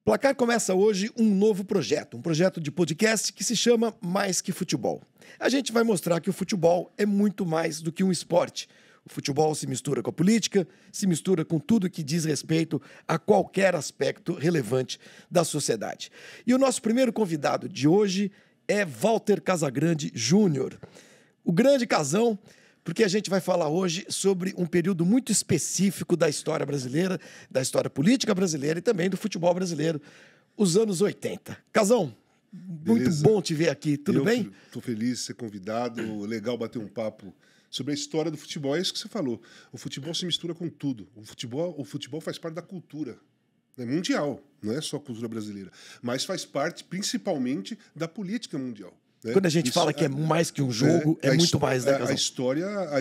Placar começa hoje um novo projeto, um projeto de podcast que se chama Mais que Futebol. A gente vai mostrar que o futebol é muito mais do que um esporte. O futebol se mistura com a política, se mistura com tudo que diz respeito a qualquer aspecto relevante da sociedade. E o nosso primeiro convidado de hoje é Walter Casagrande Júnior. O grande Casão, porque a gente vai falar hoje sobre um período muito específico da história brasileira, da história política brasileira e também do futebol brasileiro, os anos 80. Casão, muito bom te ver aqui, tudo bem? Estou feliz de ser convidado, legal bater um papo sobre a história do futebol. É isso que você falou, o futebol se mistura com tudo, o futebol faz parte da cultura mundial, não é só a cultura brasileira, mas faz parte principalmente da política mundial. Quando a gente fala que é mais que um jogo, é muito mais, né, Casão? A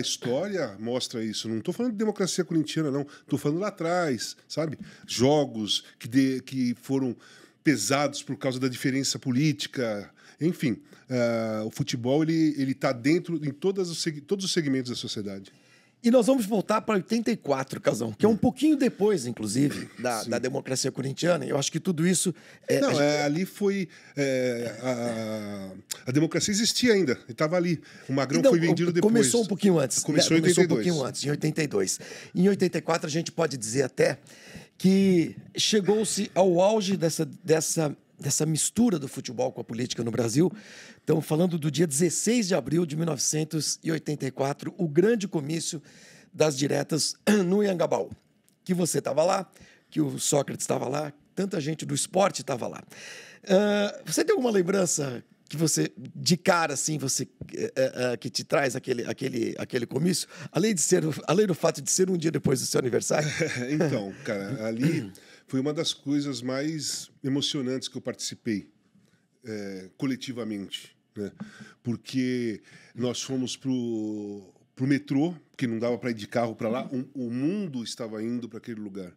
história mostra isso. Não estou falando de democracia corintiana, não. Estou falando lá atrás, sabe? Jogos que foram pesados por causa da diferença política. Enfim, o futebol ele está dentro em todos os segmentos da sociedade. E nós vamos voltar para 84, Casão, que é um pouquinho depois, inclusive, da democracia corintiana. Eu acho que tudo isso... ali foi... A democracia existia ainda, estava ali. O Magrão foi vendido depois. Começou um pouquinho antes. Começou em 82. Começou um pouquinho antes, em 82. Em 84, a gente pode dizer até que chegou-se ao auge dessa mistura do futebol com a política no Brasil. Estamos falando do dia 16 de abril de 1984, o grande comício das diretas no Anhangabaú. Que você estava lá, que o Sócrates estava lá, tanta gente do esporte estava lá. Você tem alguma lembrança que você, de cara, assim, que te traz aquele comício? Além do fato de ser um dia depois do seu aniversário? Então, cara, ali... Foi uma das coisas mais emocionantes que eu participei coletivamente, né? Porque nós fomos pro metrô, porque não dava para ir de carro para lá, o mundo estava indo para aquele lugar.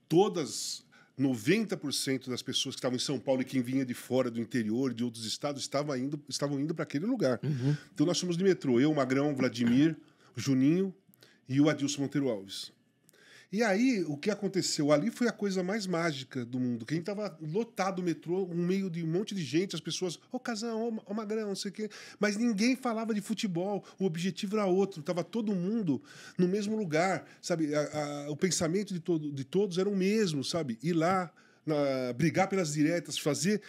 90% das pessoas que estavam em São Paulo e quem vinha de fora, do interior, de outros estados, estavam indo para aquele lugar. Uhum. Então nós fomos de metrô, eu, o Magrão, o Vladimir, o Juninho e o Adilson Monteiro Alves. E aí, o que aconteceu ali foi a coisa mais mágica do mundo. Quem estava lotado o metrô, no meio de um monte de gente, as pessoas, Casão, Magrão, não sei o quê. Mas ninguém falava de futebol, o objetivo era outro. Estava todo mundo no mesmo lugar, sabe? O pensamento de todos era o mesmo, sabe? Ir lá, brigar pelas diretas, fazer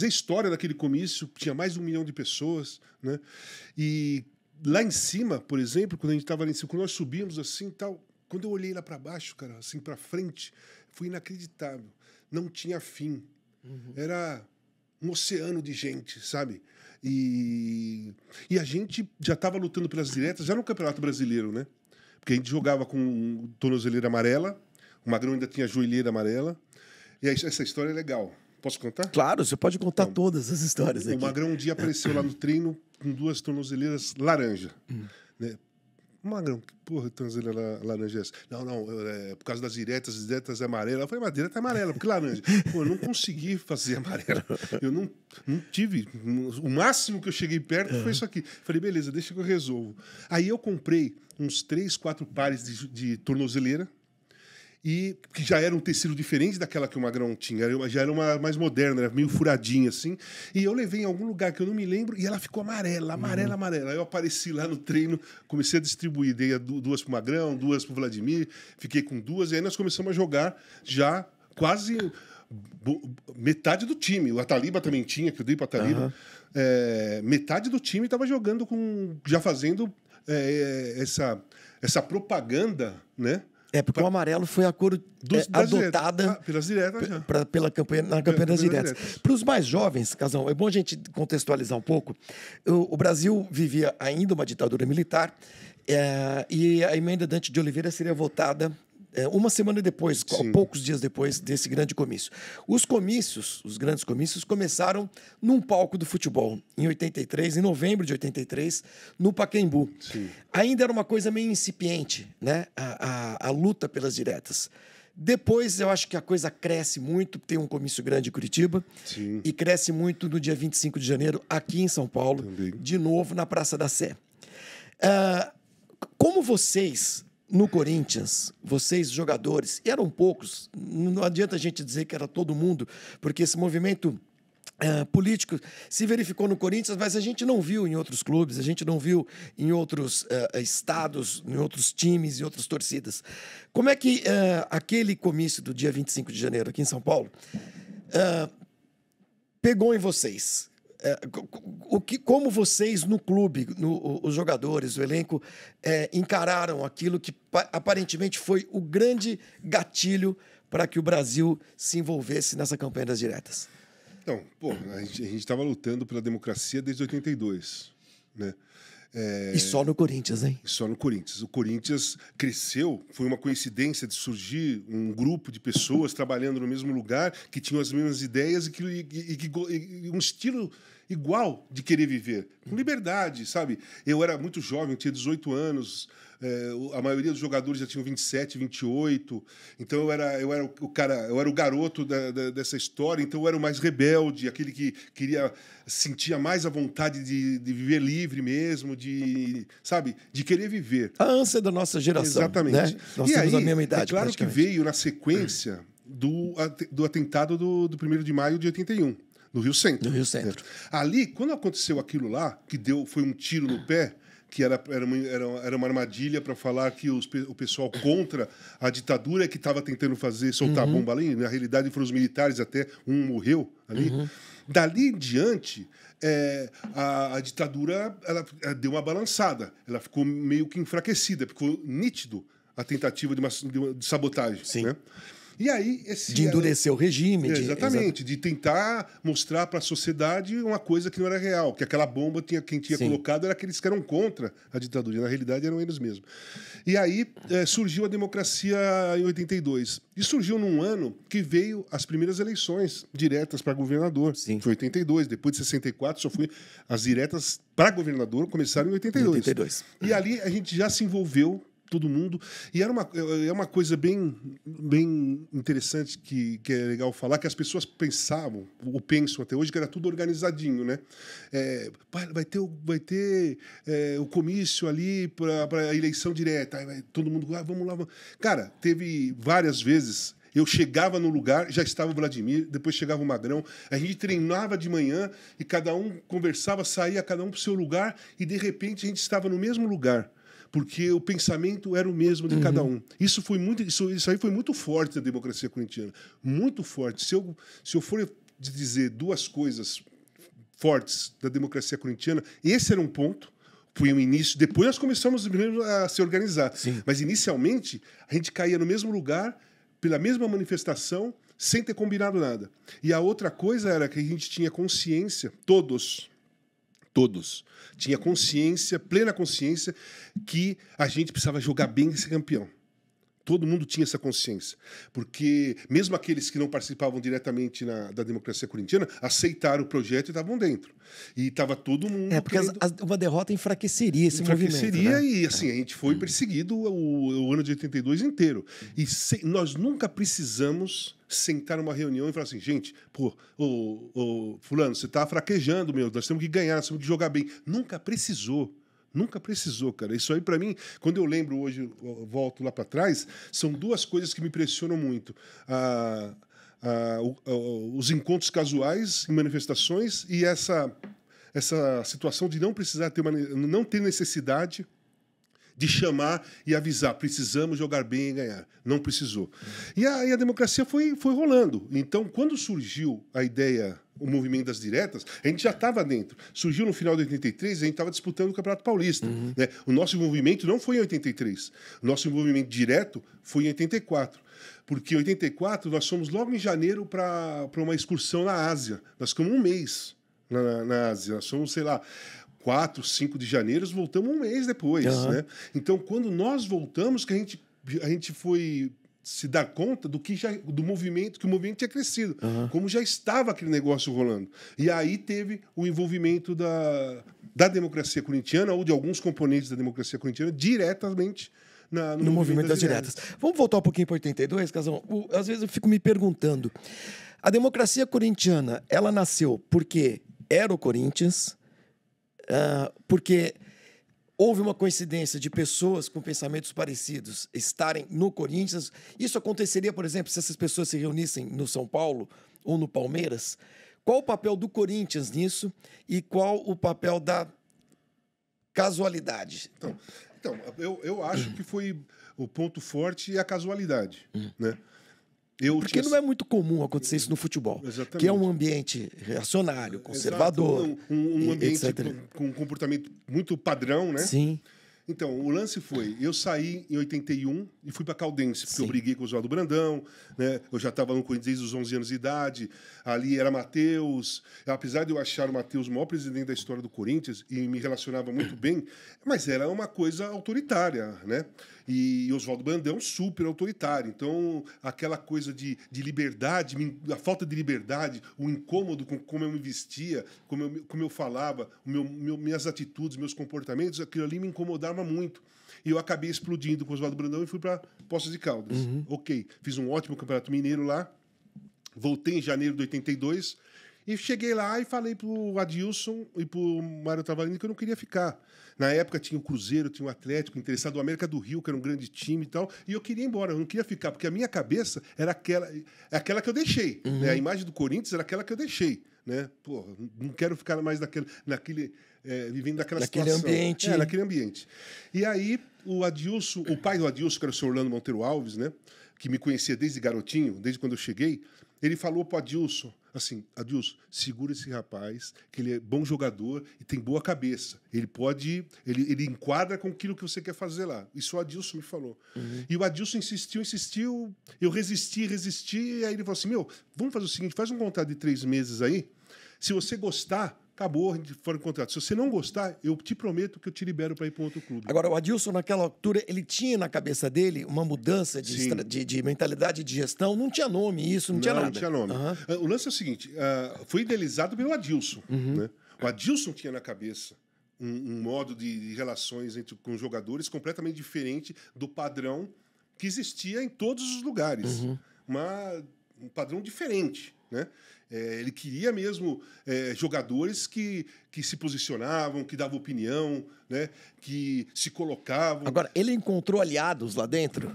história daquele comício, tinha mais de 1 milhão de pessoas, né? E lá em cima, por exemplo, quando a gente estava lá em cima, quando nós subimos assim e tal... Quando eu olhei lá para baixo, cara, assim para frente, foi inacreditável. Não tinha fim. Uhum. Era um oceano de gente, sabe? E a gente já estava lutando pelas diretas, já no Campeonato Brasileiro, né? Porque a gente jogava com tornozeleira amarela, o Magrão ainda tinha joelheira amarela. E aí, essa história é legal. Posso contar? Claro, você pode contar todas as histórias aqui. O Magrão um dia apareceu lá no treino com 2 tornozeleiras laranja, né? Magrão, que porra, tornozeleira laranja é essa? Não, por causa das diretas é amarela. Eu falei, mas direta é amarela, porque laranja? Pô, eu não consegui fazer amarela. Eu não tive. O máximo que eu cheguei perto foi isso aqui. Falei, beleza, deixa que eu resolvo. Aí eu comprei uns 3, 4 pares de tornozeleira, e que já era um tecido diferente daquela que o Magrão tinha, já era uma mais moderna, era meio furadinha assim, e eu levei em algum lugar que eu não me lembro e ela ficou amarela. Aí eu apareci lá no treino, comecei a distribuir, dei 2 pro Magrão, 2 pro Vladimir, fiquei com 2, e aí nós começamos a jogar já quase metade do time. O Ataliba também tinha, que eu dei pro Ataliba. Metade do time estava jogando já fazendo essa propaganda, né? Porque o amarelo foi a cor adotada pelas diretas, na campanha das diretas. Para os mais jovens, Casão, é bom a gente contextualizar um pouco. O Brasil vivia ainda uma ditadura militar e a emenda Dante de Oliveira seria votada uma semana depois, poucos dias depois desse grande comício. Os grandes comícios, começaram num palco do futebol, em 83, em novembro de 83, no Pacaembu. Sim. Ainda era uma coisa meio incipiente, né? A luta pelas diretas. Depois, eu acho que a coisa cresce muito, tem um comício grande em Curitiba, sim, e cresce muito no dia 25 de janeiro, aqui em São Paulo, também, de novo na Praça da Sé. Como vocês... no Corinthians, vocês, jogadores, eram poucos, não adianta a gente dizer que era todo mundo, porque esse movimento político se verificou no Corinthians, mas a gente não viu em outros clubes, a gente não viu em outros estados, em outros times e outras torcidas. Como é que aquele comício do dia 25 de janeiro aqui em São Paulo pegou em vocês? Como vocês no clube, os jogadores, o elenco, encararam aquilo que aparentemente foi o grande gatilho para que o Brasil se envolvesse nessa campanha das diretas? Então, a gente estava lutando pela democracia desde 82, né? E só no Corinthians, hein? Só no Corinthians. O Corinthians cresceu, foi uma coincidência de surgir um grupo de pessoas trabalhando no mesmo lugar, que tinham as mesmas ideias e um estilo igual de querer viver. Com liberdade, sabe? Eu era muito jovem, eu tinha 18 anos, a maioria dos jogadores já tinham 27, 28, então eu era o garoto dessa história, então eu era o mais rebelde, aquele que sentia mais a vontade de viver livre mesmo, sabe, de querer viver. A ânsia da nossa geração. Exatamente. Né? Nós temos a mesma idade. É claro que veio na sequência do atentado do 1º de maio de 81. No Rio Centro. No Rio Centro. Ali, quando aconteceu aquilo lá, foi um tiro no pé, que era uma armadilha para falar que o pessoal contra a ditadura que estava tentando soltar a bomba ali, na realidade foram os militares, até um morreu ali. Dali em diante, a ditadura ela deu uma balançada, ela ficou meio que enfraquecida, ficou nítido a tentativa de sabotagem. Sim. Né? E aí, de endurecer o regime. Exatamente, de tentar mostrar para a sociedade uma coisa que não era real, que aquela bomba, quem tinha colocado era aqueles que eram contra a ditadura, e na realidade eram eles mesmos. E aí surgiu a democracia em 82. E surgiu num ano que veio as primeiras eleições diretas para governador. Sim. Foi 82, depois de 64 só foi as diretas para governador, começaram em 82. E ali a gente já se envolveu, todo mundo. E é uma coisa bem interessante que é legal falar, que as pessoas pensavam, ou pensam até hoje, que era tudo organizadinho, né? Vai ter o comício ali para a eleição direta. Aí vai todo mundo, vamos lá. Cara, teve várias vezes. Eu chegava no lugar, já estava o Vladimir, depois chegava o Magrão, a gente treinava de manhã e cada um conversava, saía cada um para o seu lugar e, de repente, a gente estava no mesmo lugar, porque o pensamento era o mesmo de cada um. Isso aí foi muito forte da democracia corintiana, muito forte. Se eu for dizer duas coisas fortes da democracia corintiana, esse era um ponto, foi o início. Depois nós começamos a se organizar. Sim. Mas, inicialmente, a gente caía no mesmo lugar, pela mesma manifestação, sem ter combinado nada. E a outra coisa era que a gente tinha consciência, todos, tinha consciência, plena consciência, que a gente precisava jogar bem e ser campeão. Todo mundo tinha essa consciência. Porque mesmo aqueles que não participavam diretamente da democracia corintiana aceitaram o projeto e estavam dentro. E estava todo mundo... porque uma derrota enfraqueceria esse movimento. Né? E assim, a gente foi perseguido o ano de 82 inteiro. E nós nunca precisamos sentar numa reunião e falar assim, gente, fulano, você está fraquejando, nós temos que ganhar, nós temos que jogar bem. Nunca precisou. Nunca precisou, cara. Isso aí, para mim, quando eu lembro hoje, eu volto lá para trás, são duas coisas que me impressionam muito. Os encontros casuais em manifestações e essa situação de não precisar não ter necessidade de chamar e avisar, precisamos jogar bem e ganhar. Não precisou. E a democracia foi rolando. Então, quando surgiu a ideia, o movimento das diretas, a gente já estava dentro. Surgiu no final de 83, a gente estava disputando o Campeonato Paulista. Né? O nosso envolvimento não foi em 83. O nosso envolvimento direto foi em 84. Porque em 84, nós fomos logo em janeiro para uma excursão na Ásia. Nós ficamos um mês na Ásia. Nós fomos, sei lá, 4, 5 de janeiro, voltamos um mês depois. Né? Então, quando nós voltamos, que a gente foi se dar conta do movimento, que o movimento tinha crescido, como já estava aquele negócio rolando. E aí teve o envolvimento da democracia corintiana, ou de alguns componentes da democracia corintiana, diretamente no movimento das diretas. Vamos voltar um pouquinho para 82, Casão? Às vezes eu fico me perguntando, a democracia corintiana, ela nasceu porque era o Corinthians, porque houve uma coincidência de pessoas com pensamentos parecidos estarem no Corinthians. Isso aconteceria, por exemplo, se essas pessoas se reunissem no São Paulo ou no Palmeiras? Qual o papel do Corinthians nisso e qual o papel da casualidade? Então eu acho que foi o ponto forte e a casualidade, né? Porque não é muito comum acontecer isso no futebol. Exatamente. Que é um ambiente reacionário, conservador. Exato, um ambiente com um comportamento muito padrão, né? Sim. Então, o lance foi, eu saí em 81 e fui para Caldense, porque Sim. eu briguei com o Oswaldo Brandão, né? Eu já estava no Corinthians desde os 11 anos de idade, ali era Matheus, apesar de eu achar o Matheus o maior presidente da história do Corinthians e me relacionava muito bem, mas era uma coisa autoritária, né? E Oswaldo Brandão super autoritário, então aquela coisa de liberdade, a falta de liberdade, o incômodo com como eu me vestia, como eu falava, minhas atitudes, meus comportamentos, aquilo ali me incomodava muito. E eu acabei explodindo com o Oswaldo Brandão e fui para Poços de Caldas. Ok, fiz um ótimo Campeonato Mineiro lá, voltei em janeiro de 82 e cheguei lá e falei pro Adilson e pro Mário Travalini que eu não queria ficar. Na época tinha o Cruzeiro, tinha o Atlético interessado, o América do Rio, que era um grande time e tal, e eu queria ir embora, eu não queria ficar, porque a minha cabeça era aquela que eu deixei. Né? A imagem do Corinthians era aquela que eu deixei. Né? Pô, não quero ficar mais vivendo naquela situação. Ambiente. Naquele ambiente. E aí, o pai do Adilson, que era o senhor Orlando Monteiro Alves, né? Que me conhecia desde garotinho, desde quando eu cheguei, ele falou pro Adilson, assim, Adilson, segura esse rapaz, que ele é bom jogador e tem boa cabeça. Ele enquadra com aquilo que você quer fazer lá. Isso o Adilson me falou. E o Adilson insistiu, eu resisti, e aí ele falou assim, vamos fazer o seguinte, faz um contrato de 3 meses aí, se você gostar, acabou, a gente fora do contrato. Se você não gostar, eu te prometo que eu te libero para ir para outro clube. Agora, o Adilson, naquela altura, ele tinha na cabeça dele uma mudança de mentalidade de gestão. Não tinha nome isso, não tinha nada. Não tinha nome. O lance é o seguinte, foi idealizado pelo Adilson. Né? O Adilson tinha na cabeça um modo de relações com os jogadores completamente diferente do padrão que existia em todos os lugares. Um padrão diferente, né? Ele queria mesmo jogadores que se posicionavam, que davam opinião, né? Que se colocavam. Agora, ele encontrou aliados lá dentro?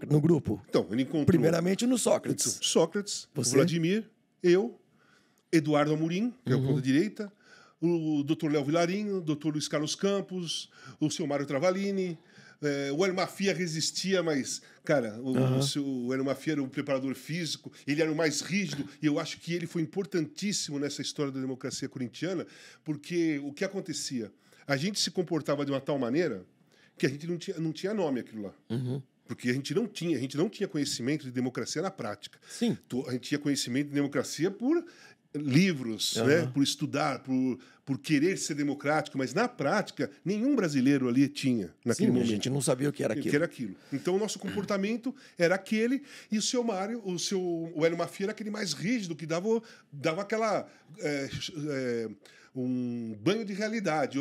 No grupo? Então, ele encontrou... Primeiramente no Sócrates. Sócrates, o Vladimir, eu, Eduardo Amorim, que é o ponta direita, o Dr. Léo Vilarinho, o Dr. Luiz Carlos Campos, o seu Mário Travalini... o Hélio Mafia resistia, mas, cara, o Hélio Mafia era um preparador físico, ele era o mais rígido, e eu acho que ele foi importantíssimo nessa história da democracia corintiana, porque o que acontecia? A gente se comportava de uma tal maneira que a gente não tinha nome aquilo lá. Porque a gente não tinha conhecimento de democracia na prática. Sim. A gente tinha conhecimento de democracia por livros, né? Por estudar, por querer ser democrático, mas na prática nenhum brasileiro ali tinha naquele momento. A gente não sabia o que era aquilo. Então o nosso comportamento era aquele, e o seu Mário, o Hélio Mafia era aquele mais rígido que dava aquela um banho de realidade.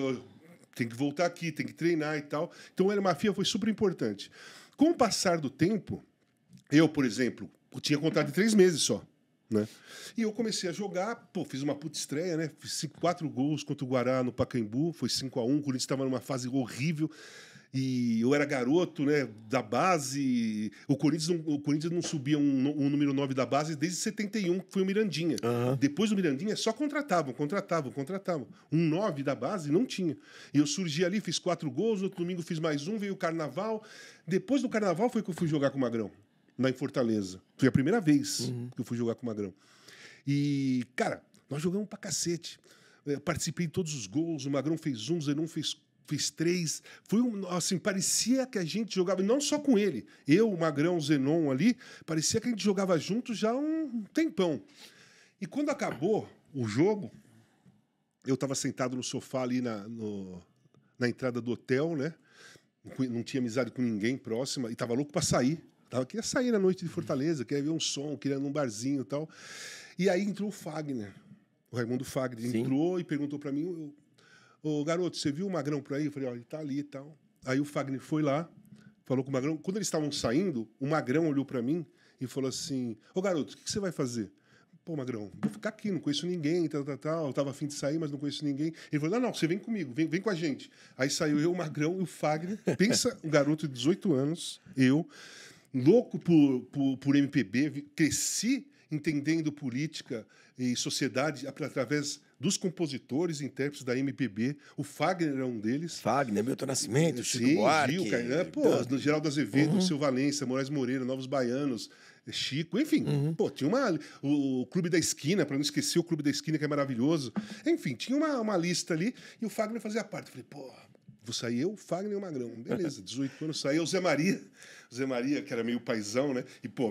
Tem que voltar aqui, tem que treinar e tal. Então o Hélio Mafia foi super importante. Com o passar do tempo, eu, por exemplo, tinha contrato de 3 meses só. Né? E eu comecei a jogar, fiz uma puta estreia, né? Fiz 4 gols contra o Guará no Pacaembu, foi 5-1, o Corinthians estava numa fase horrível, e eu era garoto, né, da base, o Corinthians não subia um número 9 da base desde 71, que foi o Mirandinha. Depois do Mirandinha, só contratavam. Um 9 da base não tinha. E eu surgi ali, fiz 4 gols, no outro domingo fiz mais um, veio o Carnaval. Depois do Carnaval foi que eu fui jogar com o Magrão. Lá em Fortaleza. Foi a primeira vez que eu fui jogar com o Magrão. E, cara, nós jogamos pra cacete. Eu participei de todos os gols, o Magrão fez 1, o Zenon fez 3. Foi assim, parecia que a gente jogava, não só com ele. Eu, o Magrão, o Zenon ali, parecia que a gente jogava junto já há um tempão. E quando acabou o jogo, eu estava sentado no sofá ali na entrada do hotel, né? Não tinha amizade com ninguém próxima, e estava louco para sair. Queria sair na noite de Fortaleza, queria ver um som, queria ir num barzinho e tal. E aí entrou o Fagner, o Raimundo Fagner. Entrou e perguntou para mim, ô garoto, você viu o Magrão por aí? Eu falei, ele tá ali e tal. Aí o Fagner foi lá, falou com o Magrão. Quando eles estavam saindo, o Magrão olhou para mim e falou assim, ô garoto, o que você vai fazer? pô, Magrão, vou ficar aqui, não conheço ninguém, tal. Eu tava afim de sair, mas não conheço ninguém. Ele falou, não, você vem comigo, vem com a gente. Aí saiu eu, o Magrão e o Fagner. Pensa, um garoto de 18 anos, eu, louco por MPB, cresci entendendo política e sociedade através dos compositores e intérpretes da MPB. O Fagner era um deles. Fagner, Milton Nascimento, Chico Buarque. Gil, cara, pô, Geraldo Azevedo, Seu Valença, Moraes Moreira, Novos Baianos, Chico, enfim. Pô, tinha o Clube da Esquina, para não esquecer o Clube da Esquina, que é maravilhoso. Enfim, tinha uma lista ali e o Fagner fazia parte. Eu falei, pô, vou sair eu, o Fagner e o Magrão. Beleza, 18 anos, saí. O Zé Maria, que era meio paizão, né? E, pô,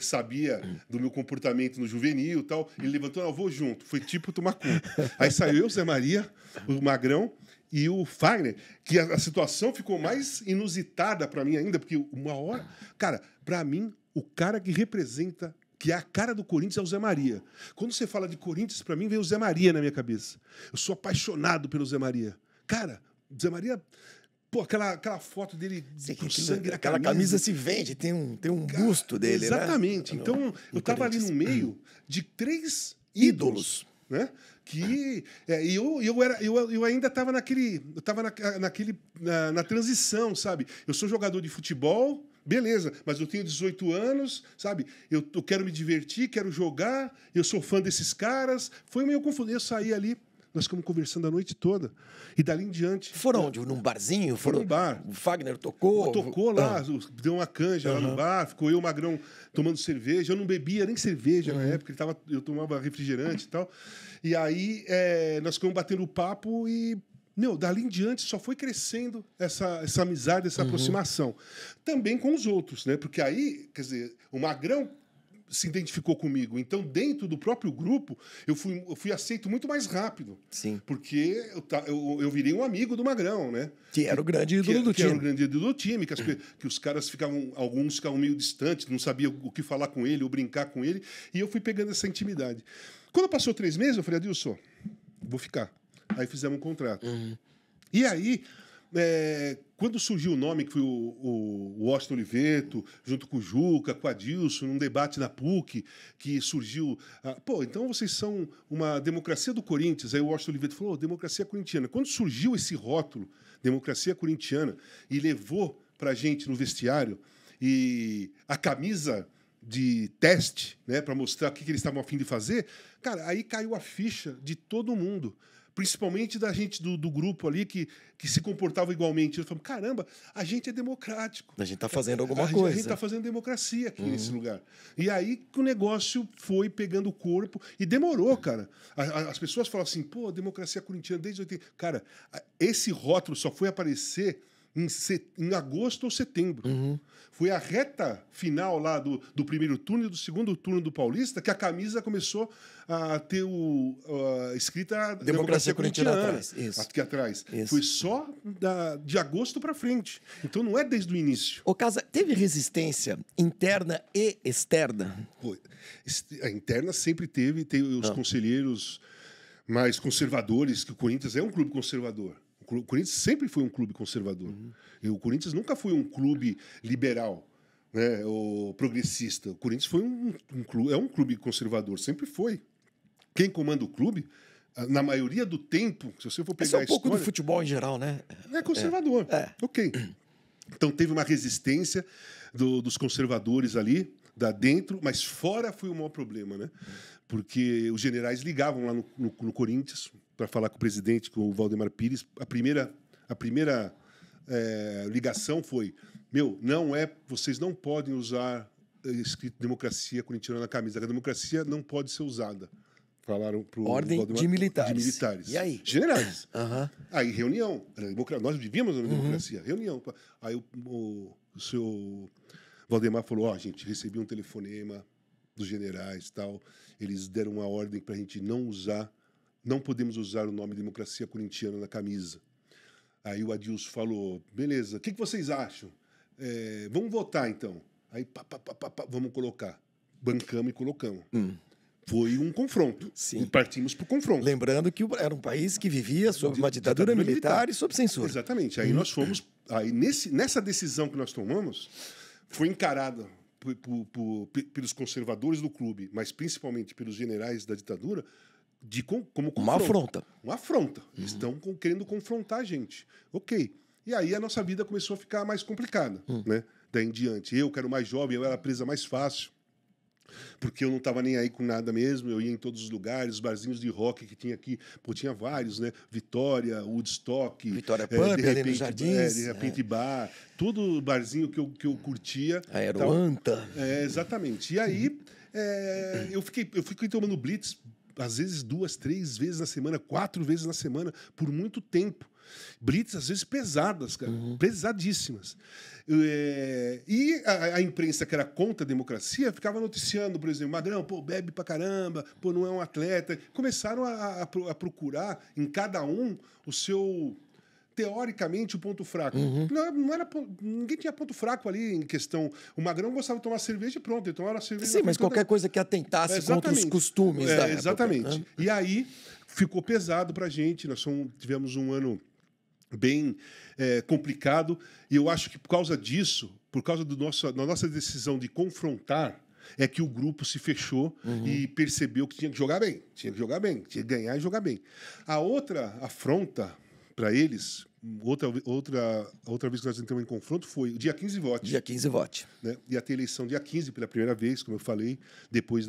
sabia do meu comportamento no juvenil e tal. Ele levantou, não, eu vou junto. Foi tipo tomar conta. Aí saiu eu, o Zé Maria, o Magrão e o Fagner, que a situação ficou mais inusitada para mim ainda, porque uma hora... Cara, para mim, o cara que representa, que é a cara do Corinthians, é o Zé Maria. Quando você fala de Corinthians, para mim, vem o Zé Maria na minha cabeça. Eu sou apaixonado pelo Zé Maria. Cara, Zé Maria... Pô, aquela foto dele com sangue na aquela camisa se vende, tem um busto dele, exatamente. Né? Então, eu estava ali no meio de 3 ídolos, né? Que eu ainda estava na transição, sabe? Eu sou jogador de futebol, beleza, mas eu tenho 18 anos, sabe? Eu quero me divertir, quero jogar, eu sou fã desses caras. Foi meio confuso. Eu saí ali. Nós ficamos conversando a noite toda. E dali em diante... Foram onde? Num barzinho? Foram num bar. O Fagner tocou? Tocou lá, deu uma canja lá no bar. Ficou eu e o Magrão tomando cerveja. Eu não bebia nem cerveja na época. Eu tomava refrigerante e tal. E aí, nós ficamos batendo papo e... Meu, dali em diante só foi crescendo essa amizade, essa aproximação. Também com os outros, né? Porque aí, quer dizer, o Magrão se identificou comigo. Então, dentro do próprio grupo, eu fui aceito muito mais rápido. Sim. Porque eu virei um amigo do Magrão, né? Que era o grande ídolo do time. Que era o grande ídolo do time, que os caras alguns ficavam meio distantes, não sabiam o que falar com ele ou brincar com ele, e eu fui pegando essa intimidade. Quando passou 3 meses, eu falei, Adilson, vou ficar. Aí fizemos um contrato. E aí... quando surgiu o nome, que foi o Washington Oliveto, junto com o Juca, com o Adilson, num debate na PUC, que surgiu... pô, então vocês são uma democracia do Corinthians. Aí o Washington Oliveto falou, democracia corintiana. Quando surgiu esse rótulo, democracia corintiana, e levou para a gente no vestiário, e a camisa de teste, né, para mostrar o que eles estavam a fim de fazer, cara, aí caiu a ficha de todo mundo. Principalmente da gente do grupo ali que se comportava igualmente. Eu falo, caramba, a gente é democrático. A gente está fazendo alguma coisa. A gente está fazendo democracia aqui nesse lugar. E aí que o negócio foi pegando o corpo e demorou, cara. As pessoas falam assim, pô, democracia corintiana desde 80. Cara, esse rótulo só foi aparecer em agosto ou setembro. Foi a reta final lá do primeiro turno e do segundo turno do Paulista que a camisa começou a ter escrita Democracia Corintiana atrás. Isso. Aqui atrás. Isso. Foi só de agosto para frente. Então não é desde o início. Ô, Casa, teve resistência interna e externa? Pô, a interna sempre teve os conselheiros mais conservadores, que o Corinthians é um clube conservador. O Corinthians sempre foi um clube conservador. E o Corinthians nunca foi um clube liberal, né, ou progressista. O Corinthians foi é um clube conservador, sempre foi. Quem comanda o clube, na maioria do tempo, se você for pegar a história... Isso é um pouco do futebol em geral, né? É conservador. Ok. Então teve uma resistência dos conservadores ali, dentro, mas fora foi o maior problema, né? Porque os generais ligavam lá no Corinthians para falar com o presidente, com o Valdemar Pires. A primeira ligação foi: vocês não podem usar escrito democracia corintiana na camisa. A democracia não pode ser usada. Falaram para o Ordem Valdemar, de militares. De militares. E aí? Generais. Aí reunião. Nós vivíamos na democracia. Reunião. Aí o seu Valdemar falou: gente, recebi um telefonema dos generais, tal. Eles deram uma ordem para a gente não podemos usar o nome democracia corintiana na camisa. Aí o Adilson falou: beleza, o que vocês acham? Vamos votar então. Aí vamos colocar. Bancamos e colocamos. Foi um confronto. Sim. E partimos para o confronto. Lembrando que era um país que vivia sob uma ditadura militar e sob censura. Exatamente. Aí nós fomos. Aí nessa decisão que nós tomamos, foi encarada pelos conservadores do clube, mas principalmente pelos generais da ditadura, como uma afronta. Uma afronta. Eles estão querendo confrontar a gente. Ok. E aí a nossa vida começou a ficar mais complicada, né? Daí em diante. Eu, que era o mais jovem, eu era a presa mais fácil, porque eu não estava nem aí com nada mesmo. Eu ia em todos os lugares, os barzinhos de rock que tinha aqui, pô, tinha vários, né? Vitória, Woodstock, Vitória Pub, ali nos Jardins. De repente Bar, todo barzinho que eu curtia. Aeroanta. Exatamente. E aí eu fiquei tomando blitz, às vezes 2, 3 vezes na semana, 4 vezes na semana, por muito tempo. Blitz, às vezes, pesadas, cara. Pesadíssimas. E a imprensa, que era contra a democracia, ficava noticiando, por exemplo, Magrão, pô, bebe pra caramba, pô, não é um atleta. Começaram a procurar em cada um o seu... teoricamente, o ponto fraco. Não era, ninguém tinha ponto fraco ali em questão. O Magrão gostava de tomar cerveja e pronto, ele tomava cerveja. Sim, mas qualquer coisa que atentasse contra os costumes da época. Exatamente. Né? E aí ficou pesado pra gente. Nós tivemos um ano bem complicado, e eu acho que por causa disso, por causa da nossa decisão de confrontar, é que o grupo se fechou e percebeu que tinha que jogar bem, tinha que ganhar e jogar bem. A outra afronta para eles, outra vez que nós entramos em confronto foi o dia 15 votos. Dia 15 votos. Né? Ia ter eleição dia 15 pela primeira vez, como eu falei, depois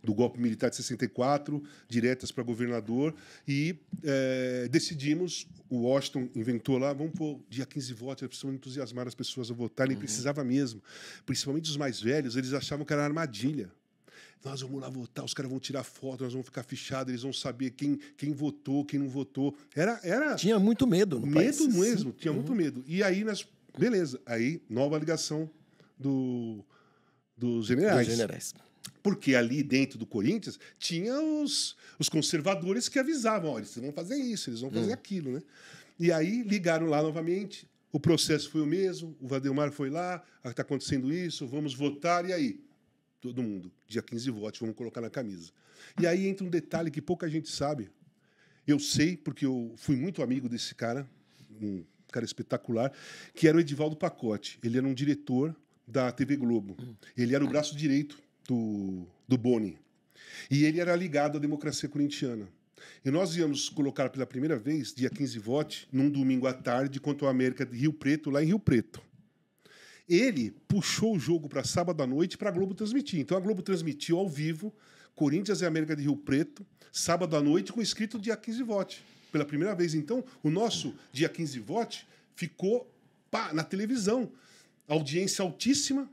do golpe militar de 64, diretas para governador, e decidimos, o Washington inventou lá, vamos pôr dia 15 votos, precisamos entusiasmar as pessoas a votarem, precisava mesmo. Principalmente os mais velhos, eles achavam que era armadilha. Nós vamos lá votar, os caras vão tirar foto, nós vamos ficar fichados, eles vão saber quem votou, quem não votou. Tinha muito medo no país. Medo mesmo, tinha muito medo. E aí, beleza, aí nova ligação dos generais. Porque ali dentro do Corinthians tinha os conservadores que avisavam, olha, eles vão fazer isso, eles vão fazer aquilo, né? E aí ligaram lá novamente, o processo foi o mesmo, o Valdemar foi lá, está acontecendo isso, vamos votar, e aí? Todo mundo, dia 15 votos, vamos colocar na camisa. E aí entra um detalhe que pouca gente sabe. Eu sei, porque eu fui muito amigo desse cara, um cara espetacular, que era o Edivaldo Pacote. Ele era um diretor da TV Globo. Ele era o braço direito do Boni. E ele era ligado à democracia corintiana. E nós íamos colocar pela primeira vez, dia 15 votos, num domingo à tarde, contra o América de Rio Preto, lá em Rio Preto. Ele puxou o jogo para sábado à noite para a Globo transmitir. Então a Globo transmitiu ao vivo Corinthians e América de Rio Preto, sábado à noite, com escrito dia 15 votos. Pela primeira vez. Então, o nosso dia 15 votos ficou na televisão. Audiência altíssima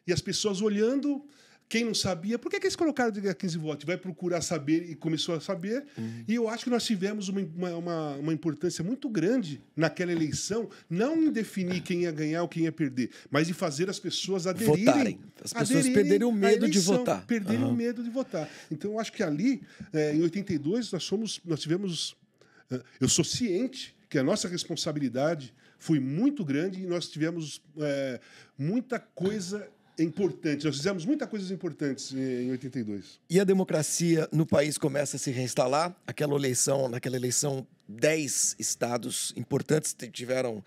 e as pessoas olhando. Quem não sabia, por que eles colocaram dia 15 votos? Vai procurar saber e começou a saber. E eu acho que nós tivemos uma importância muito grande naquela eleição, não em definir quem ia ganhar ou quem ia perder, mas de fazer as pessoas aderirem. Votarem. As pessoas perderem o medo de votar. Perderem o medo de votar. Então, eu acho que ali, em 82, nós tivemos... Eu sou ciente que a nossa responsabilidade foi muito grande e nós tivemos muita coisa importante. Nós fizemos muitas coisas importantes em 82. E a democracia no país começa a se reinstalar. Naquela eleição, 10 estados importantes tiveram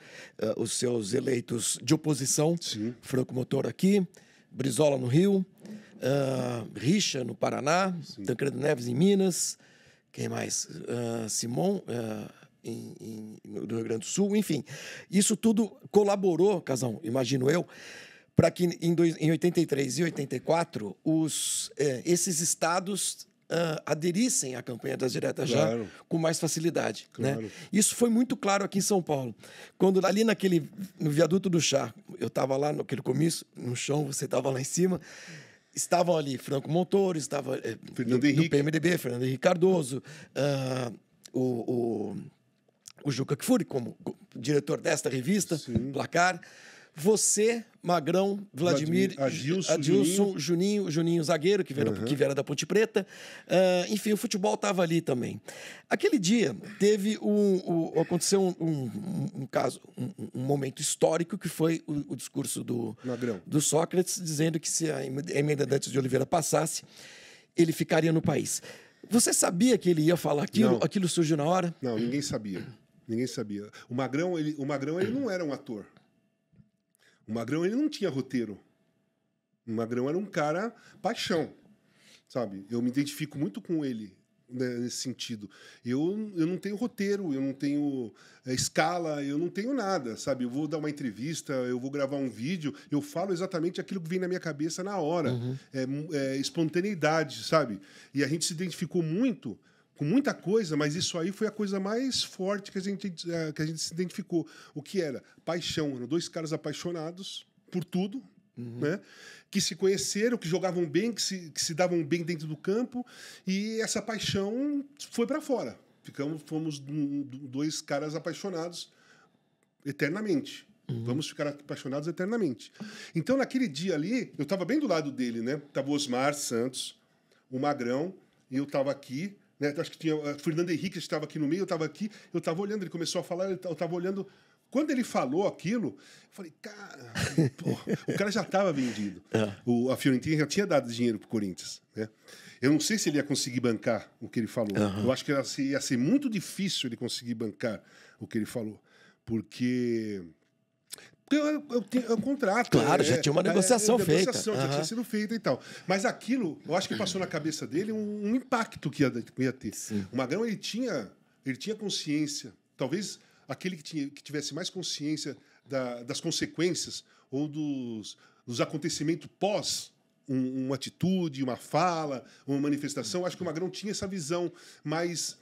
os seus eleitos de oposição. Sim. Franco Motor aqui, Brizola no Rio, Richa no Paraná, Tancredo Neves em Minas, quem mais? Simão no Rio Grande do Sul, enfim. Isso tudo colaborou, Casão, imagino eu, para que em 83 e 84 esses estados aderissem à campanha das diretas já com mais facilidade. Claro. Né? Isso foi muito claro aqui em São Paulo. Quando ali no viaduto do Chá, eu estava lá naquele comício, no chão, você estava lá em cima, estavam ali Franco Montoro, estava Fernando do Henrique. PMDB, Fernando Henrique Cardoso, o Juca Kfouri, como diretor desta revista, Placar. Você, Magrão, Vladimir, Adilson, Juninho zagueiro, que viera da Ponte Preta. Enfim, o futebol estava ali também. Aquele dia aconteceu um caso, um momento histórico, que foi o discurso do Sócrates, dizendo que se a emenda Dantas de Oliveira passasse, ele ficaria no país. Você sabia que ele ia falar aquilo? Não. Aquilo surgiu na hora? Não, ninguém sabia. Ninguém sabia. O Magrão ele não era um ator. O Magrão ele não tinha roteiro. O Magrão era um cara paixão, sabe? Eu me identifico muito com ele, né, nesse sentido. Eu não tenho roteiro, eu não tenho escala, eu não tenho nada, sabe? Eu vou dar uma entrevista, eu vou gravar um vídeo, eu falo exatamente aquilo que vem na minha cabeça na hora. É espontaneidade, sabe? E a gente se identificou muito com muita coisa, mas isso aí foi a coisa mais forte que a gente se identificou. O que era? Paixão. Eram dois caras apaixonados por tudo, né? Que se conheceram, que jogavam bem, que se davam bem dentro do campo, e essa paixão foi para fora. Fomos dois caras apaixonados eternamente. Vamos ficar apaixonados eternamente. Então, naquele dia ali, eu estava bem do lado dele, né? Tava o Osmar Santos, o Magrão, e eu estava aqui, né? Acho que tinha o Fernando Henrique estava aqui no meio, eu estava aqui, eu estava olhando, ele começou a falar, eu estava olhando. Quando ele falou aquilo, eu falei, cara, porra, o cara já estava vendido. A Fiorentina já tinha dado dinheiro pro Corinthians, né? Eu não sei se ele ia conseguir bancar o que ele falou. Eu acho que ia ser muito difícil ele conseguir bancar o que ele falou. Porque é um contrato. Claro, já tinha uma negociação feita. Já tinha sido feita e tal. Mas aquilo, eu acho que passou na cabeça dele um impacto que ia ter. Sim. O Magrão, ele tinha consciência, talvez aquele que tivesse mais consciência das consequências ou dos acontecimentos pós uma atitude, uma fala, uma manifestação. Acho que o Magrão tinha essa visão mais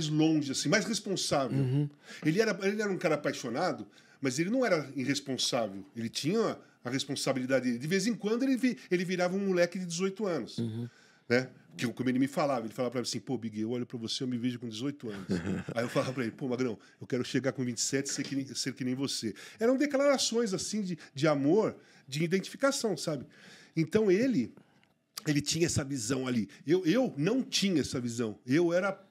longe, assim, mais responsável. Ele era um cara apaixonado, mas ele não era irresponsável. Ele tinha a responsabilidade dele. De vez em quando ele virava um moleque de 18 anos. Né? Como ele me falava, ele falava para mim assim, pô, Big, eu olho para você, eu me vejo com 18 anos. Aí eu falava para ele, pô, Magrão, eu quero chegar com 27 e ser que nem você. Eram declarações assim de amor, de identificação, sabe? Então ele tinha essa visão ali. Eu não tinha essa visão. Eu era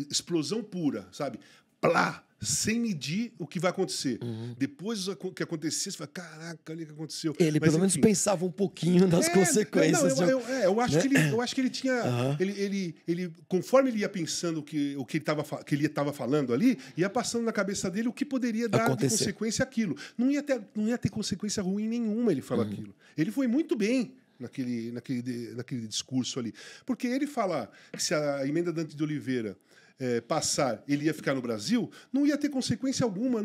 explosão pura, sabe? Plá! Sem medir o que vai acontecer. Depois que acontecia, você fala, caraca, olha o que aconteceu. Ele, pelo menos, pensava um pouquinho nas consequências. Eu acho que ele tinha... Ele, conforme ele ia pensando o que ele estava falando ali, ia passando na cabeça dele o que poderia dar de consequência aquilo. Não ia ter consequência ruim nenhuma ele falar aquilo. Ele foi muito bem naquele discurso ali. Porque ele fala que se a emenda Dante de Oliveira passar, ele ia ficar no Brasil, não ia ter consequência alguma,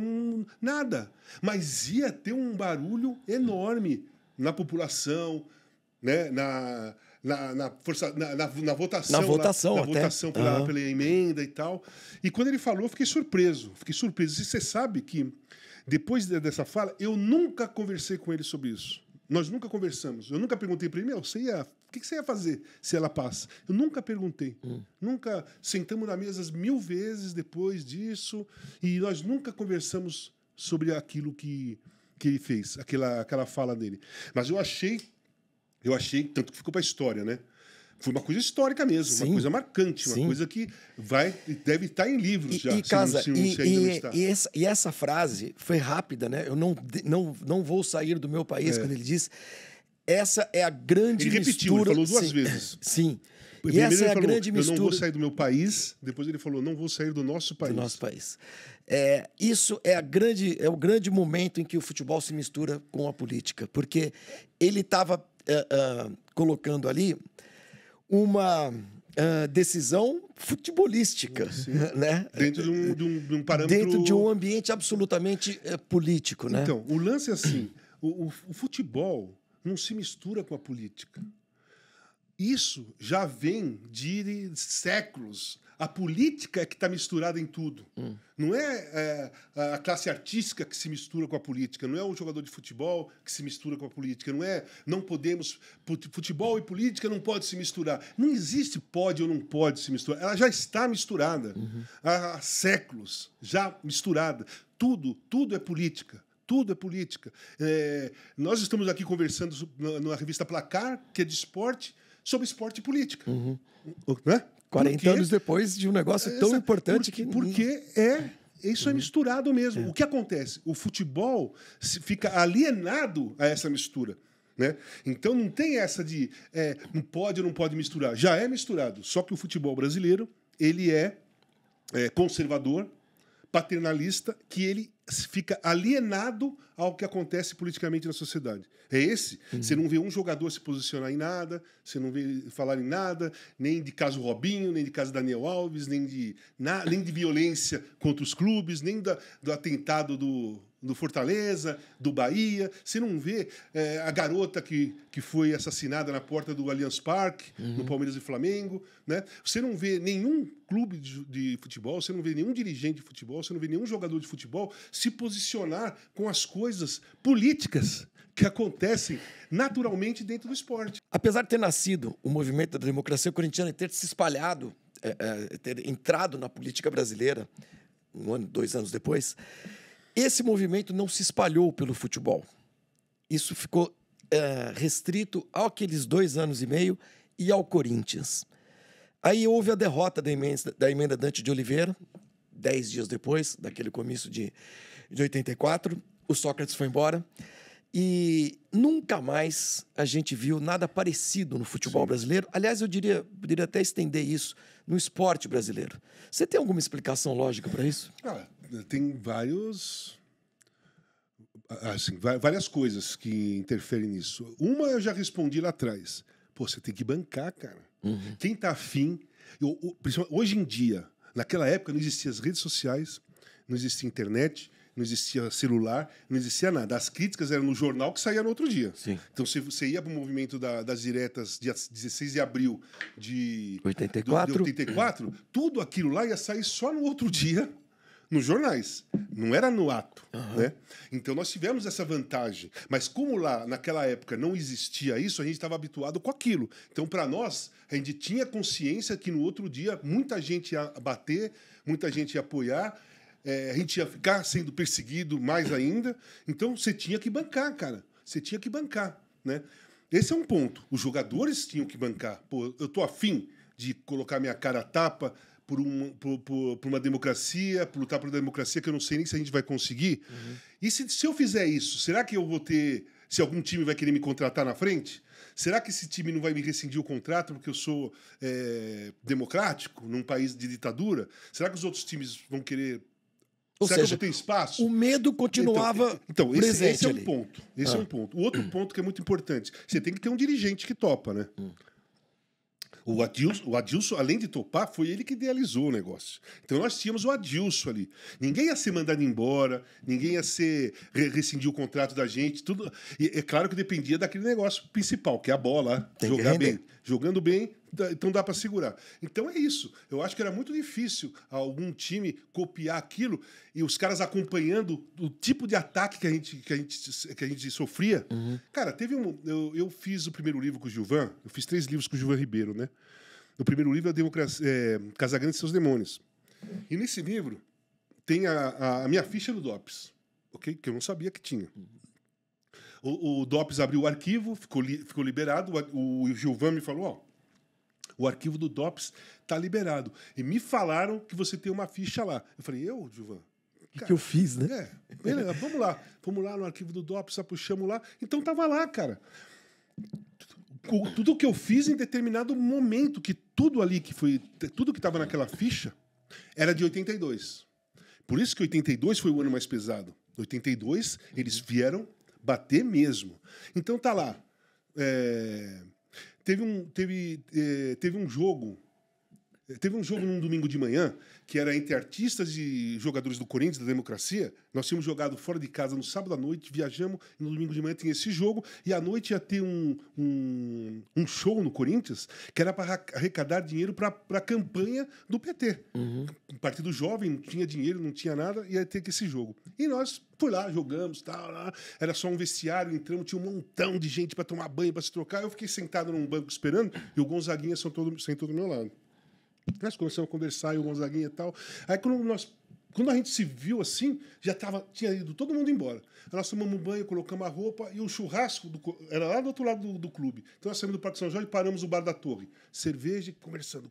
nada. Mas ia ter um barulho enorme na população, né? na votação pela emenda e tal. E quando ele falou, eu fiquei surpreso. E você sabe que, depois dessa fala, eu nunca conversei com ele sobre isso. Nós nunca conversamos. Eu nunca perguntei para ele, o que você ia fazer se ela passa? Eu nunca perguntei. Nunca sentamos na mesa 1000 vezes depois disso e nós nunca conversamos sobre aquilo que ele fez, aquela fala dele. Mas eu achei, tanto que ficou para a história, né? Foi uma coisa histórica mesmo, uma coisa marcante, uma coisa que deve estar em livros já. E essa frase foi rápida, né? Eu não vou sair do meu país, quando ele diz. Essa é a grande mistura. Ele repetiu, ele falou 2 vezes. Sim. E essa é a grande mistura. Eu não vou sair do meu país. Depois ele falou, não vou sair do nosso país. Do nosso país. Isso é o grande momento em que o futebol se mistura com a política. Porque ele estava colocando ali uma decisão futebolística, né? Dentro de um parâmetro... Dentro de um ambiente absolutamente político, né? Então, o lance é assim, o futebol não se mistura com a política. Isso já vem de séculos. A política é que está misturada em tudo. Não é a classe artística que se mistura com a política. Não é o jogador de futebol que se mistura com a política. Não podemos... Futebol e política não pode se misturar. Não existe pode ou não pode se misturar. Ela já está misturada. Há séculos. Já misturada. Tudo é política. Tudo é política. Nós estamos aqui conversando na revista Placar, que é de esporte, sobre esporte e política. Né? 40 anos depois de um negócio tão importante Porque isso é misturado mesmo. O que acontece? O futebol fica alienado a essa mistura. Né? Então não tem essa de não pode ou não pode misturar. Já é misturado. Só que o futebol brasileiro ele é conservador, paternalista, que ele fica alienado ao que acontece politicamente na sociedade. É esse. Você não vê um jogador se posicionar em nada, você não vê falar em nada, nem de caso Robinho, nem de caso Daniel Alves, nem de violência contra os clubes, nem do atentado do Fortaleza, do Bahia. Você não vê a garota que foi assassinada na porta do Allianz Parque, no Palmeiras e Flamengo. Né? Você não vê nenhum clube de futebol, você não vê nenhum dirigente de futebol, você não vê nenhum jogador de futebol se posicionar com as coisas políticas que acontecem naturalmente dentro do esporte. Apesar de ter nascido o movimento da democracia corintiana e ter se espalhado, ter entrado na política brasileira, 2 anos depois, esse movimento não se espalhou pelo futebol. Isso ficou restrito àqueles 2 anos e meio e ao Corinthians. Aí houve a derrota da emenda Dante de Oliveira, 10 dias depois daquele comício de 84. O Sócrates foi embora. E nunca mais a gente viu nada parecido no futebol brasileiro. Aliás, eu poderia até estender isso no esporte brasileiro. Você tem alguma explicação lógica para isso? Tem várias coisas que interferem nisso. Uma eu já respondi lá atrás. Pô, você tem que bancar, cara. Quem tá afim... Hoje em dia, naquela época não existiam as redes sociais, não existia internet, não existia celular, não existia nada. As críticas eram no jornal que saía no outro dia. Sim. Então, se você ia para o movimento das diretas, dia 16 de abril de 84, tudo aquilo lá ia sair só no outro dia nos jornais. Não era no ato. Né? Então, nós tivemos essa vantagem. Mas como lá, naquela época, não existia isso, a gente estava habituado com aquilo. Então, para nós, a gente tinha consciência que no outro dia muita gente ia bater, muita gente ia apoiar, a gente ia ficar sendo perseguido mais ainda. Então, você tinha que bancar, cara. Você tinha que bancar, né? Esse é um ponto. Os jogadores tinham que bancar. Pô, eu tô afim de colocar minha cara a tapa por uma democracia, por lutar por democracia, que eu não sei nem se a gente vai conseguir. E se eu fizer isso, será que eu vou ter... Se algum time vai querer me contratar na frente? Será que esse time não vai me rescindir o contrato porque eu sou democrático, num país de ditadura? Será que os outros times vão querer... Será que eu tenho espaço? O medo continuava presente esse é um ali. ponto. Esse é um ponto. O outro ponto que é muito importante, você tem que ter um dirigente que topa, né? O Adilson, além de topar, foi ele que idealizou o negócio. Então nós tínhamos o Adilson ali. Ninguém ia ser mandado embora, ninguém ia ser rescindir o contrato da gente, tudo. E é claro que dependia daquele negócio principal, que é a bola, jogar bem. Jogando bem, então dá para segurar. Então é isso. Eu acho que era muito difícil algum time copiar aquilo e os caras acompanhando o tipo de ataque que a gente sofria. Cara, teve eu fiz o primeiro livro com o Gilvan, eu fiz 3 livros com o Gilvan Ribeiro, né? O primeiro livro é Casagrande e Seus Demônios. E nesse livro tem a minha ficha do DOPS, ok? Que eu não sabia que tinha. O DOPS abriu o arquivo, ficou liberado. O Gilvan me falou, o arquivo do DOPS está liberado. E me falaram que você tem uma ficha lá. Eu falei, Gilvan? O que eu fiz, né? Beleza, vamos lá. Vamos lá no arquivo do DOPS, puxamos lá. Então tava lá, cara. Tudo que eu fiz em determinado momento, que tudo que estava naquela ficha era de 82. Por isso que 82 foi o ano mais pesado. 82, eles vieram bater mesmo. Então tá lá. Teve um jogo num domingo de manhã que era entre artistas e jogadores do Corinthians, da Democracia. Nós tínhamos jogado fora de casa no sábado à noite, viajamos, e no domingo de manhã tinha esse jogo, e à noite ia ter um show no Corinthians que era para arrecadar dinheiro para a campanha do PT. Um partido jovem, não tinha dinheiro, não tinha nada, ia ter esse jogo. E nós fui lá, jogamos, tal, lá. Era só um vestiário, entramos, tinha um montão de gente para tomar banho, para se trocar. Eu fiquei sentado num banco esperando, e o Gonzaguinha sentou do meu lado. Nós começamos a conversar, e o Gonzaguinha e tal. Aí quando a gente se viu assim, tinha ido todo mundo embora. Aí nós tomamos um banho, colocamos a roupa, e o churrasco era lá do outro lado do clube. Então nós saímos do Parque São Jorge e paramos no Bar da Torre. Cerveja, conversando.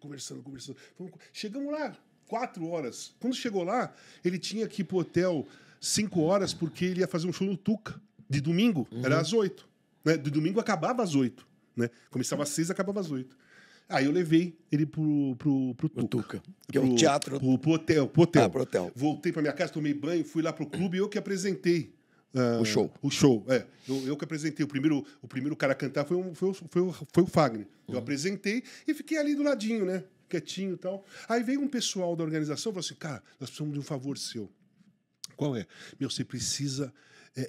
Chegamos lá, 4 horas. Quando chegou lá, ele tinha que ir pro hotel 5 horas, porque ele ia fazer um show no Tuca. De domingo, era às 8. Né? De domingo acabava às 8. Né? Começava às 6 e acabava às 8. Aí eu levei ele pro Tuca. Que é o teatro. Pro hotel. Pro hotel. Voltei pra minha casa, tomei banho, fui lá pro clube e eu que apresentei. O show. O show, eu que apresentei. O primeiro cara a cantar foi o Fagner. Eu apresentei e fiquei ali do ladinho, né? Quietinho e tal. Aí veio um pessoal da organização e falou assim, cara, nós precisamos de um favor seu. Qual é? Você precisa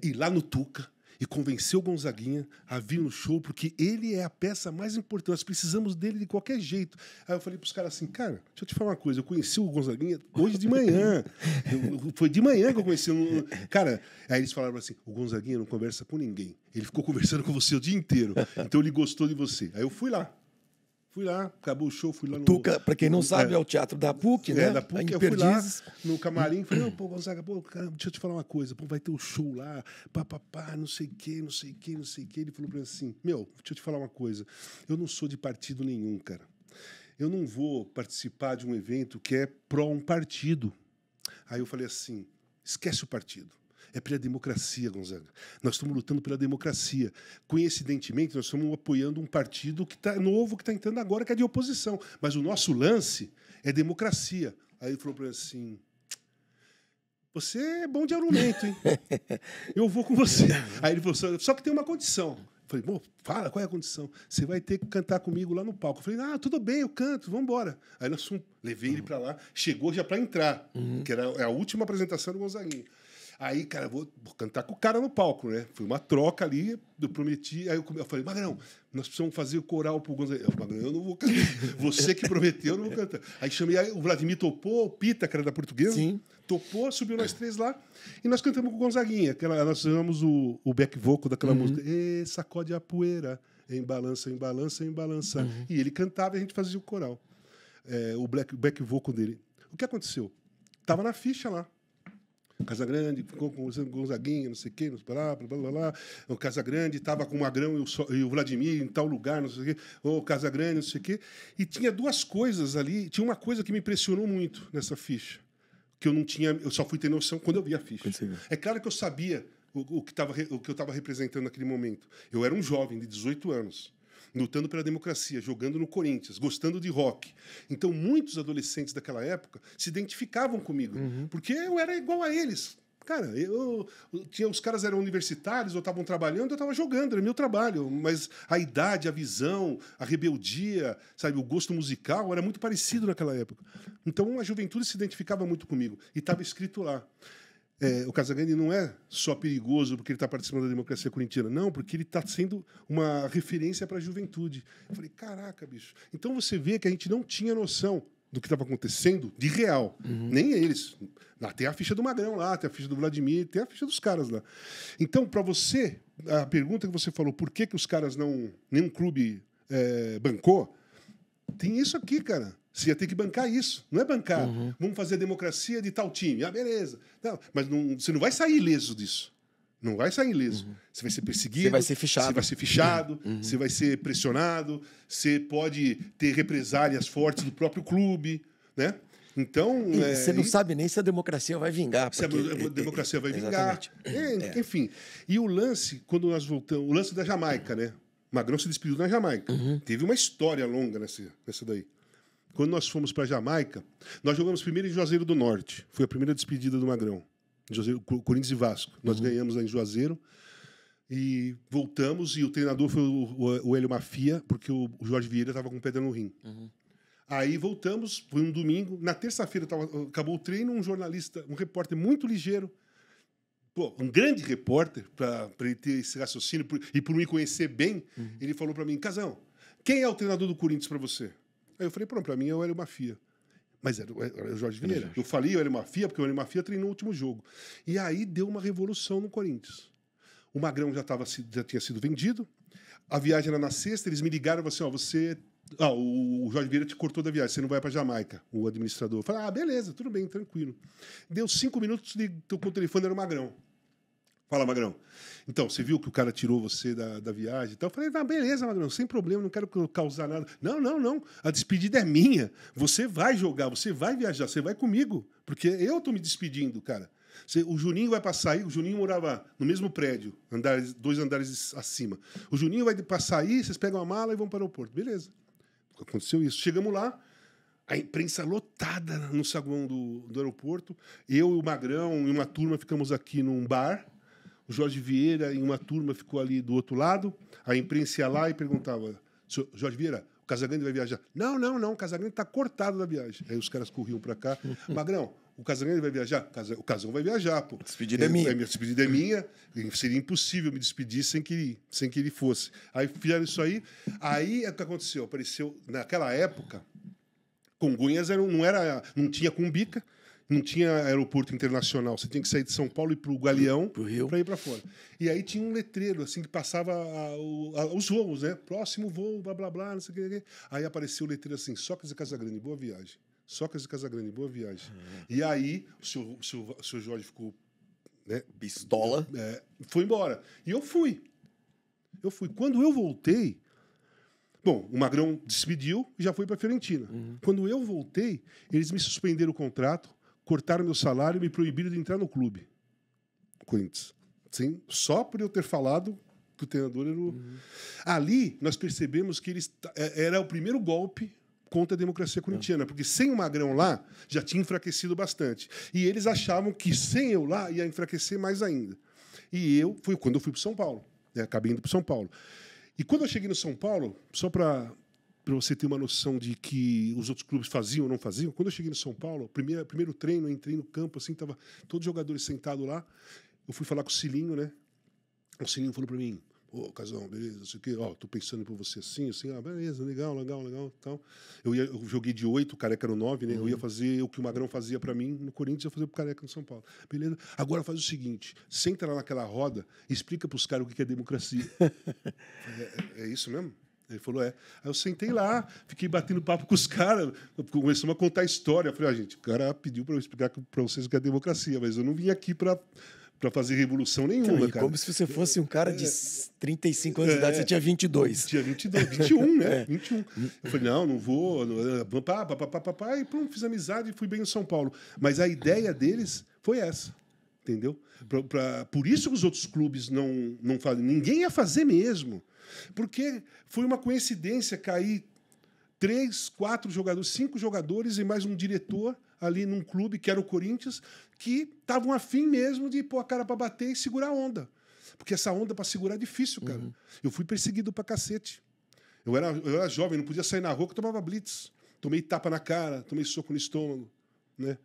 ir lá no Tuca e convencer o Gonzaguinha a vir no show, porque ele é a peça mais importante. Nós precisamos dele de qualquer jeito. Aí eu falei pros caras assim, cara, deixa eu te falar uma coisa. Eu conheci o Gonzaguinha hoje de manhã. Foi de manhã que eu conheci. Cara, aí eles falaram assim, o Gonzaguinha não conversa com ninguém. Ele ficou conversando com você o dia inteiro. Então ele gostou de você. Aí eu fui lá. Acabou o show, fui lá no... Tuca, pra quem não sabe, é o teatro da PUC, né? Da PUC, eu fui lá no camarim, falei, pô, Gonzaga, cara, deixa eu te falar uma coisa, pô, vai ter um show lá, papapá, não sei o quê. Ele falou pra mim assim, deixa eu te falar uma coisa, eu não sou de partido nenhum, cara. Eu não vou participar de um evento que é pró um partido. Aí eu falei assim, esquece o partido. É pela democracia, Gonzaga. Nós estamos lutando pela democracia. Coincidentemente, nós estamos apoiando um partido que tá novo, que está entrando agora, que é de oposição. Mas o nosso lance é democracia. Aí ele falou para mim assim, você é bom de argumento, hein? Eu vou com você. Aí ele falou, só que tem uma condição. Eu falei, fala, qual é a condição? Você vai ter que cantar comigo lá no palco. Eu falei, tudo bem, eu canto, vamos embora. Aí nós levei ele para lá, chegou já para entrar, que era a última apresentação do Gonzaguinha. Aí, cara, vou cantar com o cara no palco, né? Foi uma troca ali, eu prometi. Aí eu falei, Magrão, nós precisamos fazer o coral pro Gonzaguinha. Magrão, eu não vou cantar. Você que prometeu, eu não vou cantar. Aí chamei, o Vladimir topou, o Pita, que era da Portuguesa, Sim. Topou, subiu nós três lá, e nós cantamos com o Gonzaguinha. Nós fizemos o back vocal daquela música. E sacode a poeira, em balança, em balança, em balança. E ele cantava e a gente fazia o coral. O back vocal dele. O que aconteceu? Tava na ficha lá. Casagrande, ficou conversando com o Gonzaguinha, não sei o quê, blá, blá, blá, blá. O Casagrande estava com o Magrão e o Vladimir em tal lugar, não sei o quê. O Casagrande, não sei o quê. E tinha duas coisas ali. Tinha uma coisa que me impressionou muito nessa ficha, que eu não tinha, eu só fui ter noção quando eu vi a ficha. É claro que eu sabia o que eu estava representando naquele momento. Eu era um jovem de 18 anos. Lutando pela democracia, jogando no Corinthians, gostando de rock. Então, muitos adolescentes daquela época se identificavam comigo, porque eu era igual a eles. Cara, os caras eram universitários, ou estavam trabalhando, eu estava jogando, era meu trabalho. Mas a idade, a visão, a rebeldia, sabe, o gosto musical era muito parecido naquela época. Então, a juventude se identificava muito comigo. E estava escrito lá. O Casagrande não é só perigoso porque ele está participando da democracia corintiana, não, porque ele está sendo uma referência para a juventude. Eu falei, caraca, bicho. Então você vê que a gente não tinha noção do que estava acontecendo de real. Nem eles. Tem a ficha do Magrão lá, tem a ficha do Vladimir, tem a ficha dos caras lá. Então, para você, a pergunta que você falou, por que os caras nenhum clube bancou, tem isso aqui, cara. Você ia ter que bancar isso. Não é bancar. Vamos fazer a democracia de tal time. Beleza. Não, mas você não vai sair ileso disso. Não vai sair ileso. Você vai ser perseguido. Você vai ser fichado. Você vai ser fichado. Você vai ser pressionado. Você pode ter represálias fortes do próprio clube. Né? Então... você não sabe nem se a democracia vai vingar. Se a democracia vai vingar. Enfim. E o lance, quando nós voltamos... O lance da Jamaica, né? Magrão se despediu na Jamaica. Teve uma história longa nessa daí. Quando nós fomos para a Jamaica, nós jogamos primeiro em Juazeiro do Norte. Foi a primeira despedida do Magrão. Corinthians e Vasco. Nós ganhamos lá em Juazeiro. E voltamos, e o treinador foi o Hélio Mafia, porque o Jorge Vieira estava com pedra no rim. Aí voltamos, foi um domingo. Na terça-feira acabou o treino, um jornalista, um repórter muito ligeiro, um grande repórter, para ele ter esse raciocínio, e por me conhecer bem, ele falou para mim, Casão, quem é o treinador do Corinthians para você? Aí eu falei, pronto, para mim é o Hélio Mafia. Mas era o Jorge Vieira. Eu falei o Hélio Mafia, porque o Hélio Mafia treinou o último jogo. E aí deu uma revolução no Corinthians. O Magrão já tinha sido vendido, a viagem era na sexta, eles me ligaram e falaram assim, o Jorge Vieira te cortou da viagem, você não vai para Jamaica, o administrador. Eu falei, beleza, tudo bem, tranquilo. Deu 5 minutos, tocou o telefone, era o Magrão. Fala, Magrão. Então, você viu que o cara tirou você da viagem? Então, eu falei, beleza, Magrão, sem problema, não quero causar nada. Não. A despedida é minha. Você vai jogar, você vai viajar, você vai comigo. Porque eu tô me despedindo, cara. O Juninho vai passar aí, o Juninho morava no mesmo prédio, 2 andares acima. O Juninho vai passar aí, vocês pegam a mala e vão para o aeroporto. Beleza. Aconteceu isso. Chegamos lá, a imprensa lotada no saguão do aeroporto. Eu e o Magrão e uma turma ficamos aqui num bar. O Jorge Vieira e uma turma ficou ali do outro lado. A imprensa ia lá e perguntava: Jorge Vieira, o Casagrande vai viajar? Não, o Casagrande está cortado da viagem. Aí os caras corriam para cá. Magrão, o Casagrande vai viajar? O Casão vai viajar, pô. Despedida é minha. Minha despedida é minha. Seria impossível me despedir sem que ele fosse. Aí fizeram isso aí. Aí é o que aconteceu. Apareceu, naquela época, Congonhas não tinha Cumbica, não tinha aeroporto internacional. Você tinha que sair de São Paulo e ir para o Galeão para ir para fora. E aí tinha um letreiro assim que passava os voos, né? Próximo voo, blá, blá, blá, não sei o que. Aí apareceu o letreiro assim: Sócrates e Casagrande, boa viagem. Sócrates e Casagrande, boa viagem. E aí o seu Jorge ficou... né, pistola. Foi embora. E eu fui. Quando eu voltei... Bom, o Magrão despediu e já foi para a Fiorentina. Quando eu voltei, eles me suspenderam o contrato, cortaram meu salário e me proibiram de entrar no clube. Corinthians. Sim, só por eu ter falado que o treinador era o... Ali, nós percebemos que era o primeiro golpe contra a democracia corintiana, porque sem o Magrão lá, já tinha enfraquecido bastante. E eles achavam que sem eu lá, ia enfraquecer mais ainda. E quando eu fui para São Paulo. Acabei indo para São Paulo. E quando eu cheguei no São Paulo, só para você ter uma noção de que os outros clubes faziam ou não faziam, quando eu cheguei no São Paulo, primeiro treino, eu entrei no campo, assim, tava todos os jogadores sentados lá. Eu fui falar com o Cilinho, né? O Cilinho falou para mim: ô, Casão, beleza, isso aqui, tô pensando por você assim, beleza, legal, tal. Eu joguei de 8, o Careca era o 9, né? Eu ia fazer o que o Magrão fazia para mim no Corinthians, eu ia fazer pro Careca no São Paulo. Beleza? Agora faz o seguinte, senta lá naquela roda, explica pros caras o que é democracia. É isso mesmo? Ele falou, Aí eu sentei lá, fiquei batendo papo com os caras, começamos a contar a história. Eu falei, gente, o cara pediu para eu explicar para vocês o que é democracia, mas eu não vim aqui para fazer revolução nenhuma, cara. Como se você fosse um cara de 35 anos de idade, você tinha 22. Tinha 21, né? 21. Eu falei, não vou, e pronto, fiz amizade e fui bem no São Paulo. Mas a ideia deles foi essa, entendeu? Por isso que os outros clubes não fazem. Ninguém ia fazer mesmo. Porque foi uma coincidência cair 3, 4 jogadores, 5 jogadores e mais um diretor ali num clube, que era o Corinthians, que estavam afim mesmo de pôr a cara para bater e segurar a onda. Porque essa onda para segurar é difícil, cara. Eu fui perseguido pra cacete. Eu era jovem, não podia sair na rua, que eu tomava blitz. Tomei tapa na cara, tomei soco no estômago, né?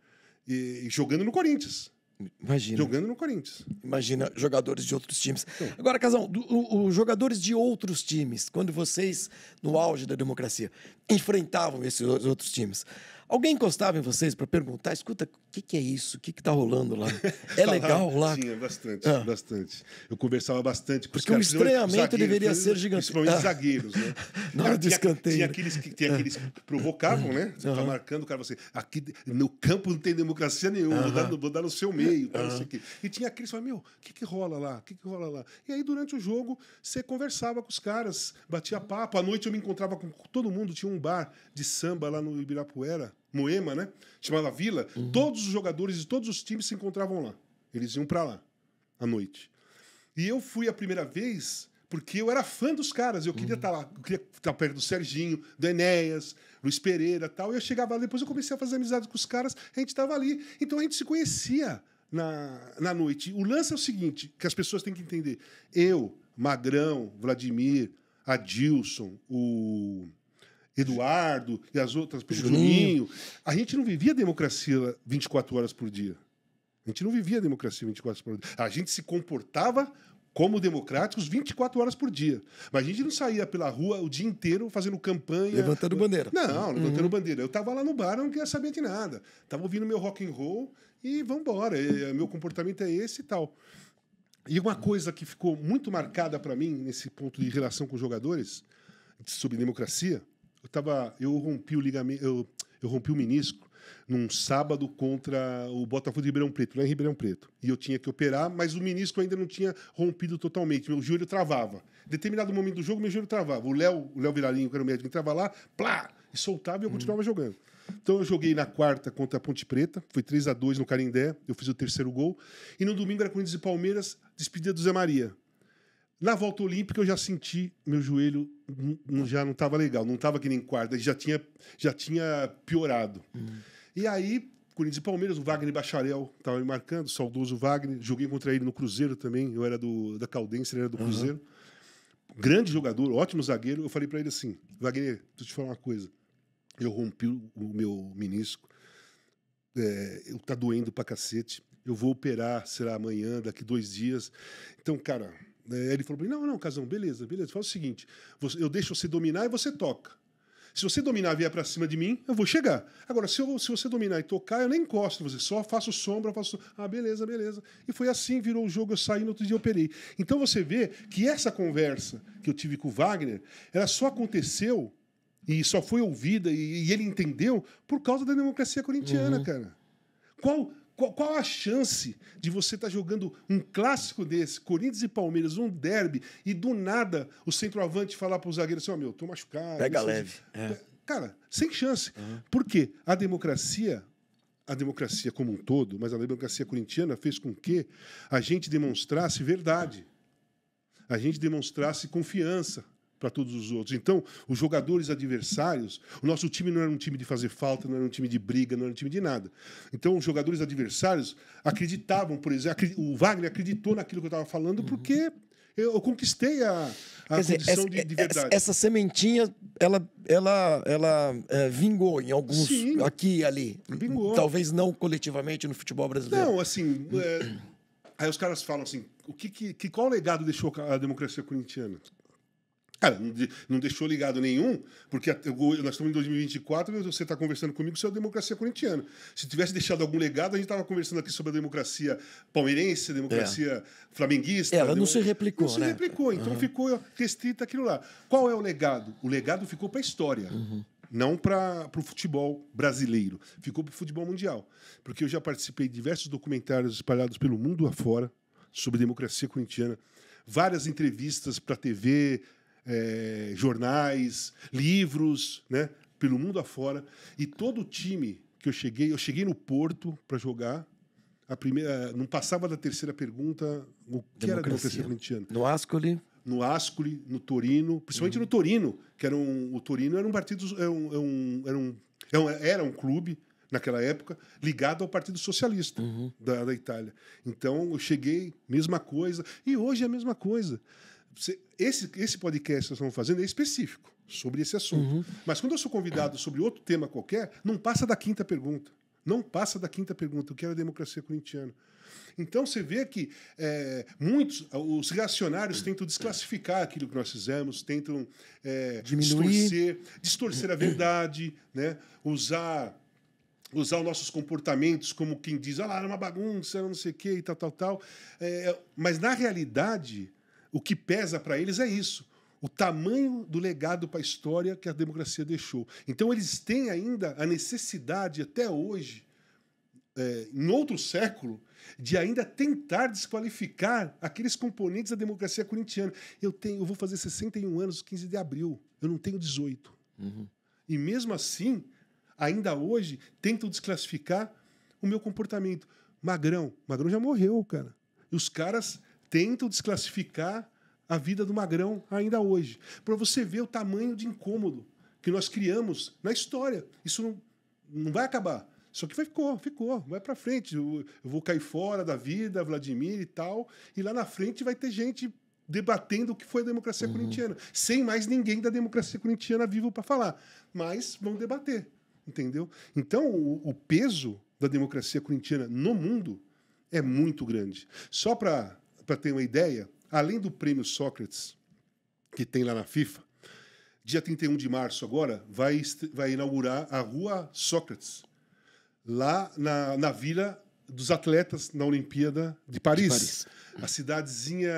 E jogando no Corinthians. Imagina. Jogando no Corinthians. Imagina jogadores de outros times. Então, agora, Casão, os jogadores de outros times, quando vocês, no auge da democracia, enfrentavam esses outros times, alguém encostava em vocês para perguntar, escuta, o que é isso? O que está rolando lá? É legal lá? Tinha, bastante. Eu conversava bastante com os caras. Porque o estranhamento deveria ser gigante. Principalmente zagueiros, né? Na hora do escanteio. Tinha aqueles que provocavam, né? Você tá marcando o cara, você, aqui no campo não tem democracia nenhuma, vou dar no seu meio, não sei o quê. E tinha aqueles que falavam, o que rola lá? E aí, durante o jogo, você conversava com os caras, batia papo. À noite eu me encontrava com todo mundo, tinha um bar de samba lá no Ibirapuera, Moema, né? Chamava Vila. Todos os jogadores de todos os times se encontravam lá. Eles iam para lá à noite. E eu fui a primeira vez porque eu era fã dos caras. Eu queria estar lá, eu queria estar perto do Serginho, do Enéas, Luiz Pereira, tal. E eu chegava lá, depois eu comecei a fazer amizade com os caras. A gente estava ali, então a gente se conhecia na noite. O lance é o seguinte, que as pessoas têm que entender. Eu, Magrão, Vladimir, Adilson, o Eduardo e as outras, Juninho, a gente não vivia democracia 24 horas por dia. A gente não vivia democracia 24 horas por dia. A gente se comportava como democráticos 24 horas por dia. Mas a gente não saía pela rua o dia inteiro fazendo campanha. Levantando bandeira. Não, levantando bandeira. Eu estava lá no bar, eu não queria saber de nada. Estava ouvindo meu rock and roll e vamos embora. Meu comportamento é esse e tal. E uma coisa que ficou muito marcada para mim nesse ponto de relação com os jogadores, sobre democracia, eu rompi o ligamento, eu rompi o menisco num sábado contra o Botafogo de Ribeirão Preto, lá em Ribeirão Preto. E eu tinha que operar, mas o menisco ainda não tinha rompido totalmente. Meu joelho travava. Em determinado momento do jogo, meu joelho travava. O Léo Viralinho, que era o médico, entrava lá, plá, e soltava e eu continuava jogando. Então eu joguei na quarta contra a Ponte Preta, foi 3-2 no Canindé, eu fiz o terceiro gol. E no domingo era Corinthians e Palmeiras, despedida do Zé Maria. Na volta olímpica eu já senti meu joelho já não estava legal, não estava que nem quarta, já tinha piorado. E aí, Corinthians e Palmeiras, o Wagner Bacharel estava me marcando, saudoso Wagner, joguei contra ele no Cruzeiro também, eu era da Caldense, ele era do Cruzeiro. Grande jogador, ótimo zagueiro. Eu falei para ele assim, Wagner, deixa eu te falar uma coisa, eu rompi o meu menisco, tá doendo pra cacete, eu vou operar, será amanhã, daqui 2 dias. Então, cara, ele falou pra mim, não, Casão, beleza. Faz o seguinte, eu deixo você dominar e você toca. Se você dominar e vier pra cima de mim, eu vou chegar. Agora, se você dominar e tocar, eu nem encosto você, só faço sombra, beleza. E foi assim, virou o jogo, eu saí, no outro dia eu operei. Então você vê que essa conversa que eu tive com o Wagner, ela só aconteceu e só foi ouvida e ele entendeu por causa da democracia corintiana, cara. Qual a chance de você estar jogando um clássico desse, Corinthians e Palmeiras, um derby, e do nada o centroavante falar para o zagueiro assim, tô machucado. Pega leve. Cara, sem chance. Por quê? A democracia como um todo, mas a democracia corintiana fez com que a gente demonstrasse verdade. A gente demonstrasse confiança para todos os outros. Então, os jogadores adversários, o nosso time não era um time de fazer falta, não era um time de briga, não era um time de nada. Então, os jogadores adversários acreditavam, por exemplo, o Wagner acreditou naquilo que eu estava falando porque eu conquistei a condição de verdade. Essa sementinha, ela vingou em alguns, Sim, aqui e ali. Vingou. Talvez não coletivamente no futebol brasileiro. Não, assim... aí os caras falam assim, qual legado deixou a democracia corintiana? Cara, não deixou ligado nenhum, porque nós estamos em 2024 e você está conversando comigo sobre a democracia corintiana. Se tivesse deixado algum legado, a gente estava conversando aqui sobre a democracia palmeirense, a democracia flamenguista. Ela não se replicou, Não se replicou, então ficou restrito aquilo lá. Qual é o legado? O legado ficou para a história. Não para o futebol brasileiro, ficou para o futebol mundial. Porque eu já participei de diversos documentários espalhados pelo mundo afora sobre democracia corintiana, várias entrevistas para TV, jornais, livros, né, pelo mundo afora. E todo time que eu cheguei no Porto para jogar, não passava da terceira pergunta, o que era a democracia corintiana? No Ascoli, no Torino, principalmente no Torino, que o Torino era um partido, era um clube naquela época ligado ao Partido Socialista da Itália. Então eu cheguei, mesma coisa, e hoje é a mesma coisa. Esse podcast que nós estamos fazendo é específico sobre esse assunto. Mas quando eu sou convidado sobre outro tema qualquer, não passa da quinta pergunta. Não passa da quinta pergunta, o que era a democracia corintiana. Então você vê que os reacionários tentam desclassificar aquilo que nós fizemos, tentam distorcer a verdade, né? Usar os nossos comportamentos como quem diz, era uma bagunça, não sei o quê, e tal. Mas, na realidade, o que pesa para eles é isso, o tamanho do legado para a história que a democracia deixou. Então, eles têm ainda a necessidade, até hoje, em outro século, de ainda tentar desqualificar aqueles componentes da democracia corintiana. Eu vou fazer 61 anos, 15 de abril. Eu não tenho 18. E mesmo assim, ainda hoje, tentam desclassificar o meu comportamento. Magrão já morreu, cara. E os caras tentam desclassificar a vida do Magrão ainda hoje. Para você ver o tamanho de incômodo que nós criamos na história. Isso não vai acabar. Só que ficou, vai para frente. Eu vou cair fora da vida, Vladimir e tal, e lá na frente vai ter gente debatendo o que foi a democracia corintiana, sem mais ninguém da democracia corintiana vivo para falar. Mas vão debater, entendeu? Então, o peso da democracia corintiana no mundo é muito grande. Só para ter uma ideia, além do prêmio Sócrates, que tem lá na FIFA, dia 31 de março agora, vai inaugurar a Rua Sócrates, lá na Vila dos Atletas, na Olimpíada de Paris. A cidadezinha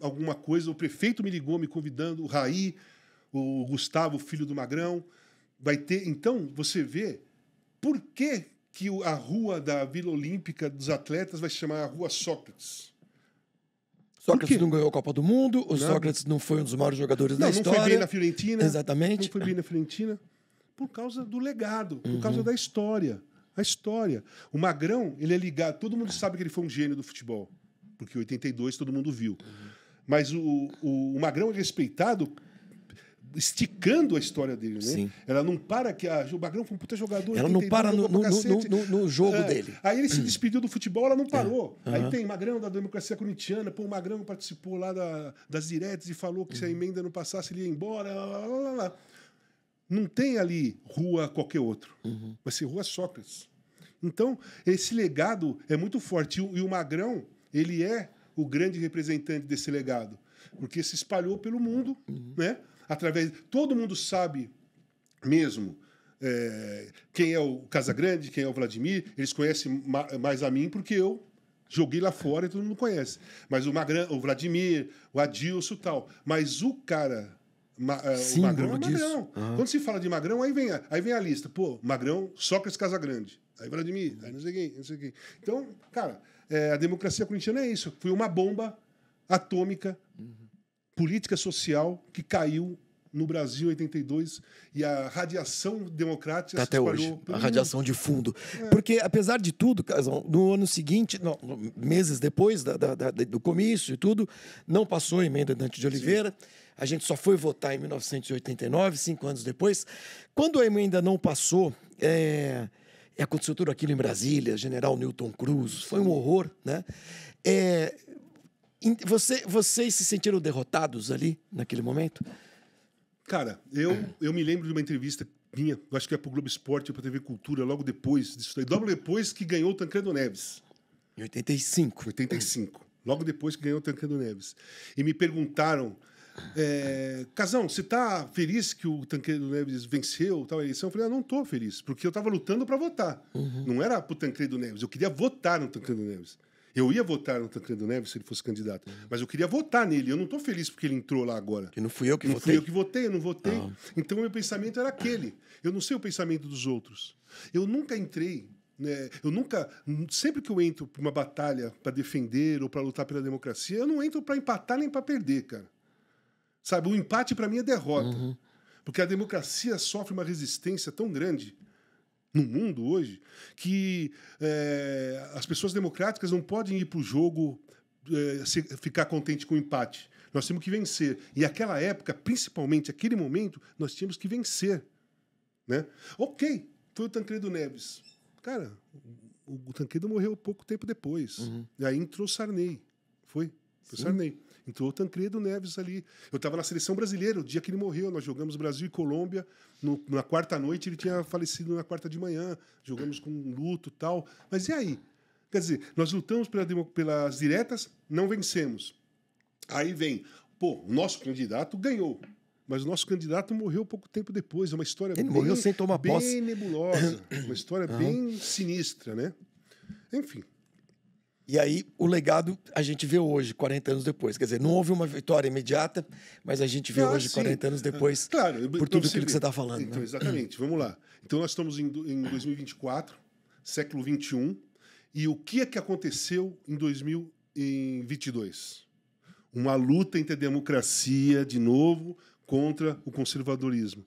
alguma coisa, o prefeito me ligou me convidando, o Raí, o Gustavo, filho do Magrão, vai ter. Então, você vê por que a rua da Vila Olímpica dos Atletas vai se chamar a Rua Sócrates. Sócrates não ganhou a Copa do Mundo, Sócrates não foi um dos maiores jogadores da história. Não foi bem na Fiorentina. Exatamente. Não foi bem na Fiorentina. Por causa do legado, por causa da história. A história. O Magrão, ele é ligado. Todo mundo sabe que ele foi um gênio do futebol, porque em 82 todo mundo viu. Mas o Magrão é respeitado esticando a história dele, né? Sim. Ela não para que o Magrão foi um puta jogador. Ela não para no jogo dele. Aí ele se despediu do futebol, ela não parou. Aí tem Magrão da democracia corintiana, pô, o Magrão participou lá das diretas e falou que se a emenda não passasse ele ia embora. Lá. Não tem ali rua qualquer outro. Vai ser rua Sócrates. Então, esse legado é muito forte. E o Magrão, ele é o grande representante desse legado. Porque se espalhou pelo mundo, né? Todo mundo sabe mesmo quem é o Casagrande, quem é o Vladimir. Eles conhecem mais a mim porque eu joguei lá fora e todo mundo conhece. Mas o Vladimir, o Adilson e tal. Mas o cara, o Magrão é Magrão. Quando se fala de Magrão, aí vem a lista. Pô, Magrão, Sócrates, Casagrande. Aí Vladimir, aí não sei quem. Então, cara, a democracia corintiana é isso. Foi uma bomba atômica, política social, que caiu no Brasil em 82 e a radiação democrática se espalhou até hoje, a radiação de fundo. Porque, apesar de tudo, no ano seguinte, meses depois do comício e tudo, não passou a emenda Dante de Oliveira. Sim. A gente só foi votar em 1989, 5 anos depois. Quando a emenda não passou, aconteceu tudo aquilo em Brasília, General Newton Cruz, foi um horror, né? Vocês se sentiram derrotados ali, naquele momento? Cara, eu me lembro de uma entrevista minha, eu acho que é para o Globo Esporte ou para a TV Cultura, logo depois disso aí, logo depois que ganhou o Tancredo Neves. Em 85. 85. Logo depois que ganhou o Tancredo Neves. E me perguntaram, Casão, você está feliz que o Tancredo Neves venceu tal eleição? Eu falei, não estou feliz, porque eu estava lutando para votar. Não era para o Tancredo Neves, eu queria votar no Tancredo Neves. Eu ia votar no Tancredo Neves se ele fosse candidato, mas eu queria votar nele. Eu não estou feliz porque ele entrou lá agora. Que não fui eu que votei. Não fui eu que votei, eu não votei. Então, o meu pensamento era aquele. Eu não sei o pensamento dos outros. Eu nunca entrei... Sempre que eu entro para uma batalha para defender ou para lutar pela democracia, eu não entro para empatar nem para perder, cara. Sabe, o empate para mim é derrota. Porque a democracia sofre uma resistência tão grande no mundo hoje que as pessoas democráticas não podem ir para o jogo ficar contente com o empate. Nós temos que vencer. E aquela época, principalmente aquele momento, nós tínhamos que vencer. Né? Ok, foi o Tancredo Neves. Cara, o Tancredo morreu pouco tempo depois. E aí entrou Sarney. Foi Sarney. Entrou o Tancredo Neves ali. Eu estava na seleção brasileira, o dia que ele morreu. Nós jogamos Brasil e Colômbia. Na quarta noite, ele tinha falecido na quarta de manhã. Jogamos com luto e tal. Mas e aí? Quer dizer, nós lutamos pelas diretas, não vencemos. Aí vem, o nosso candidato ganhou. Mas o nosso candidato morreu pouco tempo depois. É uma história morreu sem tomar posse. Bem nebulosa. Uma história bem sinistra, né? Enfim. E aí, o legado a gente vê hoje, 40 anos depois. Quer dizer, não houve uma vitória imediata, mas a gente vê hoje, sim, 40 anos depois, por tudo aquilo que você está falando. Então, né? Exatamente. Vamos lá. Então, nós estamos em 2024, século XXI, e o que é que aconteceu em 2022? Uma luta entre a democracia, de novo, contra o conservadorismo.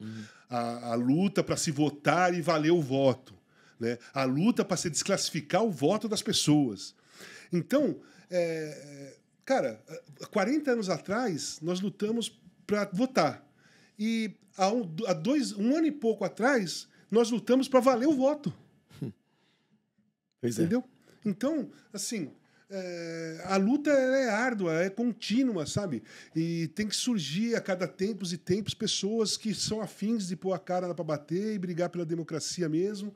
A luta para se votar e valer o voto. Né? A luta para se desclassificar o voto das pessoas. Então, cara, 40 anos atrás, nós lutamos para votar. E há um ano e pouco atrás, nós lutamos para valer o voto. Pois entendeu? Então, assim, a luta é árdua, é contínua, sabe? E tem que surgir a cada tempos e tempos pessoas que são afins de pôr a cara para bater e brigar pela democracia mesmo.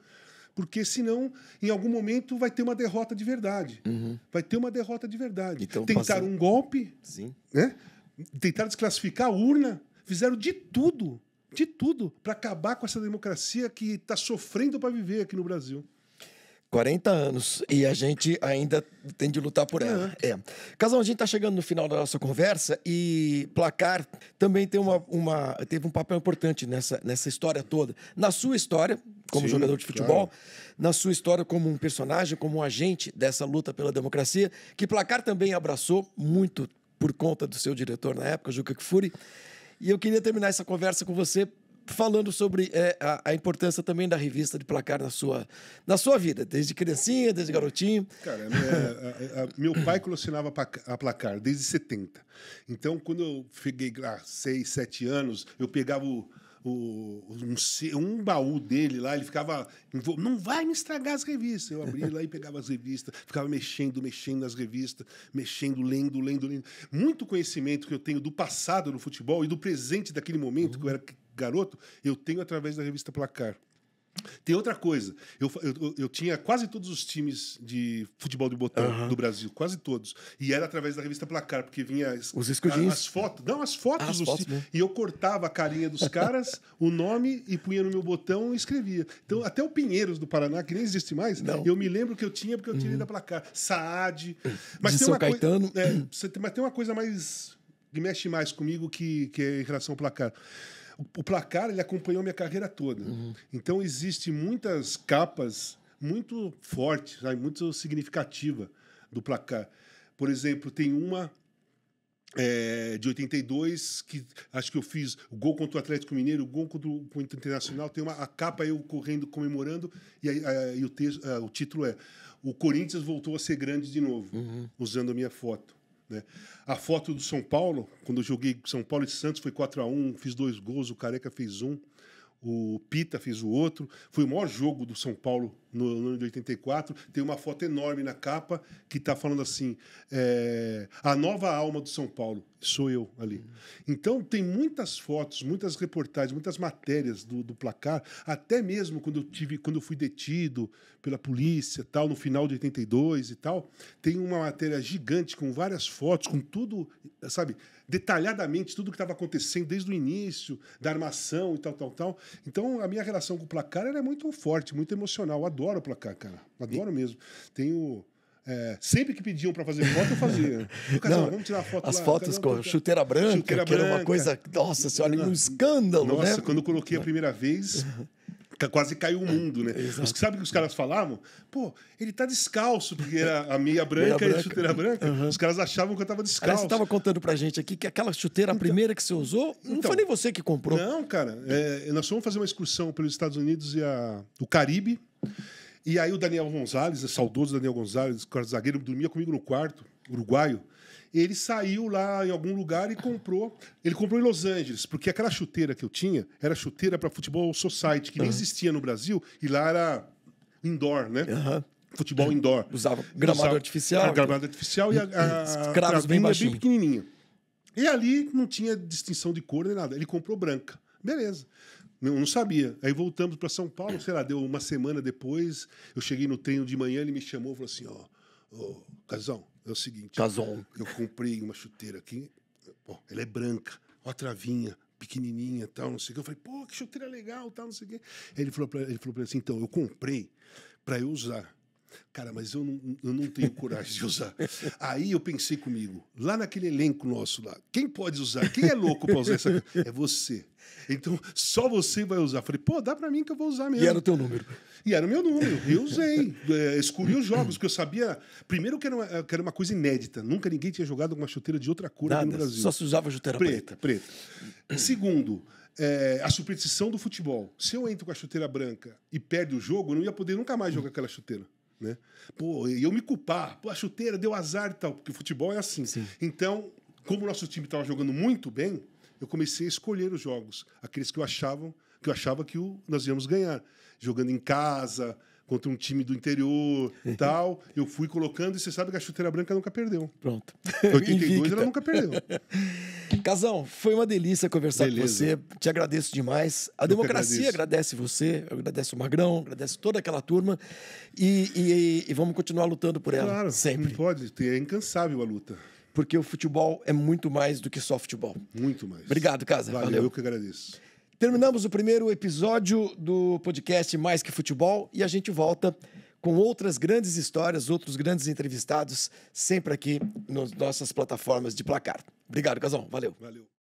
Porque, senão, em algum momento, vai ter uma derrota de verdade. Vai ter uma derrota de verdade. Então, tentaram um golpe, sim, né? Tentaram desclassificar a urna, fizeram de tudo para acabar com essa democracia que está sofrendo para viver aqui no Brasil. 40 anos e a gente ainda tem de lutar por ela. Casão, a gente está chegando no final da nossa conversa e Placar também tem teve um papel importante nessa história toda. Na sua história, como Sim, jogador de futebol, claro. Na sua história como um personagem, como um agente dessa luta pela democracia, que Placar também abraçou muito por conta do seu diretor na época, Juca Kfouri. E eu queria terminar essa conversa com você falando sobre a importância também da revista de Placar na sua vida, desde criancinha, desde garotinho. Cara, meu pai colecionava a Placar desde 70. Então, quando eu cheguei lá, 6, 7 anos, eu pegava um baú dele lá, ele ficava... Não vai me estragar as revistas. Eu abria lá e pegava as revistas, ficava mexendo nas revistas, lendo. Muito conhecimento que eu tenho do passado no futebol e do presente daquele momento, que eu era garoto, eu tenho através da revista Placar. Tem outra coisa, eu tinha quase todos os times de futebol de botão do Brasil, quase todos. E era através da revista Placar, porque vinha as fotos. Não, as fotos dos times. E eu cortava a carinha dos caras, o nome, e punha no meu botão e escrevia. Então, até o Pinheiros do Paraná, que nem existe mais, eu me lembro que eu tinha, porque eu tirei da Placar. Saad. Mas de tem São uma Caetano. Mas tem uma coisa mais que mexe mais comigo, que é em relação ao Placar. O Placar, ele acompanhou minha carreira toda. Então, existem muitas capas muito fortes, sabe? Muito significativa do Placar. Por exemplo, tem uma de 82, que acho que eu fiz o gol contra o Atlético Mineiro, o gol contra o Internacional. Tem a capa eu correndo, comemorando, e o título é "O Corinthians voltou a ser grande de novo", usando a minha foto. Né? A foto do São Paulo, quando eu joguei São Paulo e Santos, foi 4-1, fiz 2 gols, o Careca fez 1, o Pita fez o outro. Foi o maior jogo do São Paulo no ano de 84. Tem uma foto enorme na capa que está falando assim, a nova alma do São Paulo, sou eu ali. Então tem muitas fotos, muitas reportagens, muitas matérias do Placar, até mesmo quando eu fui detido pela polícia, tal, no final de 82 e tal, tem uma matéria gigante com várias fotos, com tudo, sabe, detalhadamente tudo que estava acontecendo desde o início, da armação e tal. Então, a minha relação com o Placar é muito forte, muito emocional. Eu adoro o Placar, cara. Adoro mesmo. Tenho... sempre que pediam para fazer foto, eu fazia. Vamos tirar foto as lá. Fotos com chuteira branca, que era uma coisa... Nossa senhora, um escândalo, né? Nossa, quando eu coloquei a primeira vez... Quase caiu o mundo, né? Sabe o que os caras falavam? Pô, ele tá descalço, porque era a meia branca e a chuteira branca. Os caras achavam que eu tava descalço. Você estava contando pra gente aqui que aquela chuteira, a primeira que você usou, não foi nem você que comprou. Não, cara. Nós fomos fazer uma excursão pelos Estados Unidos e o Caribe. E aí o Daniel Gonzalez, o saudoso Daniel Gonzalez, o zagueiro, dormia comigo no quarto, uruguaio. Ele saiu lá em algum lugar e comprou. Ele comprou em Los Angeles, porque aquela chuteira que eu tinha era chuteira para futebol society, que nem existia no Brasil, e lá era indoor, né? Futebol indoor. Usava gramado artificial. Gramado artificial e a cravos bem baixinho. Bem pequenininha. E ali não tinha distinção de cor nem nada. Ele comprou branca. Beleza. Não sabia. Aí voltamos para São Paulo, sei lá, deu uma semana depois, eu cheguei no treino de manhã, ele me chamou e falou assim, Casão, é o seguinte, eu comprei uma chuteira aqui, ela é branca, ó a travinha, pequenininha, tal, não sei o que. Eu falei, pô, que chuteira legal, tal, não sei o que. Aí ele falou pra ele assim, então, eu comprei para eu usar. Cara, mas eu não tenho coragem de usar. Aí eu pensei comigo, lá naquele elenco nosso lá, quem pode usar? Quem é louco para usar essa? É você. Então, só você vai usar. Falei, pô, dá para mim que eu vou usar mesmo. E era o teu número. E era o meu número. Eu usei. Escolhi os jogos, porque eu sabia... Primeiro que era uma coisa inédita. Nunca ninguém tinha jogado uma chuteira de outra cor aqui no Brasil. Só se usava chuteira preta. Segundo, a superstição do futebol. Se eu entro com a chuteira branca e perde o jogo, eu não ia poder nunca mais jogar aquela chuteira. Né? Pô, e eu me culpar. Pô, a chuteira deu azar e tal. Porque o futebol é assim. Sim. Então, como o nosso time estava jogando muito bem, eu comecei a escolher os jogos. Aqueles que eu achava que nós íamos ganhar. Jogando em casa, contra um time do interior e tal. Eu fui colocando e você sabe que a chuteira branca nunca perdeu. Pronto. Em 82 ela nunca perdeu. Casão, foi uma delícia conversar com você. Te agradeço demais. A democracia agradece você, agradece o Magrão, agradece toda aquela turma. E vamos continuar lutando por ela. Claro, sempre. Não pode. É incansável a luta. Porque o futebol é muito mais do que só futebol. Muito mais. Obrigado, Casa. Valeu. Eu que agradeço. Terminamos o primeiro episódio do podcast Mais Que Futebol e a gente volta com outras grandes histórias, outros grandes entrevistados, sempre aqui nas nossas plataformas de Placar. Obrigado, Casão. Valeu. Valeu.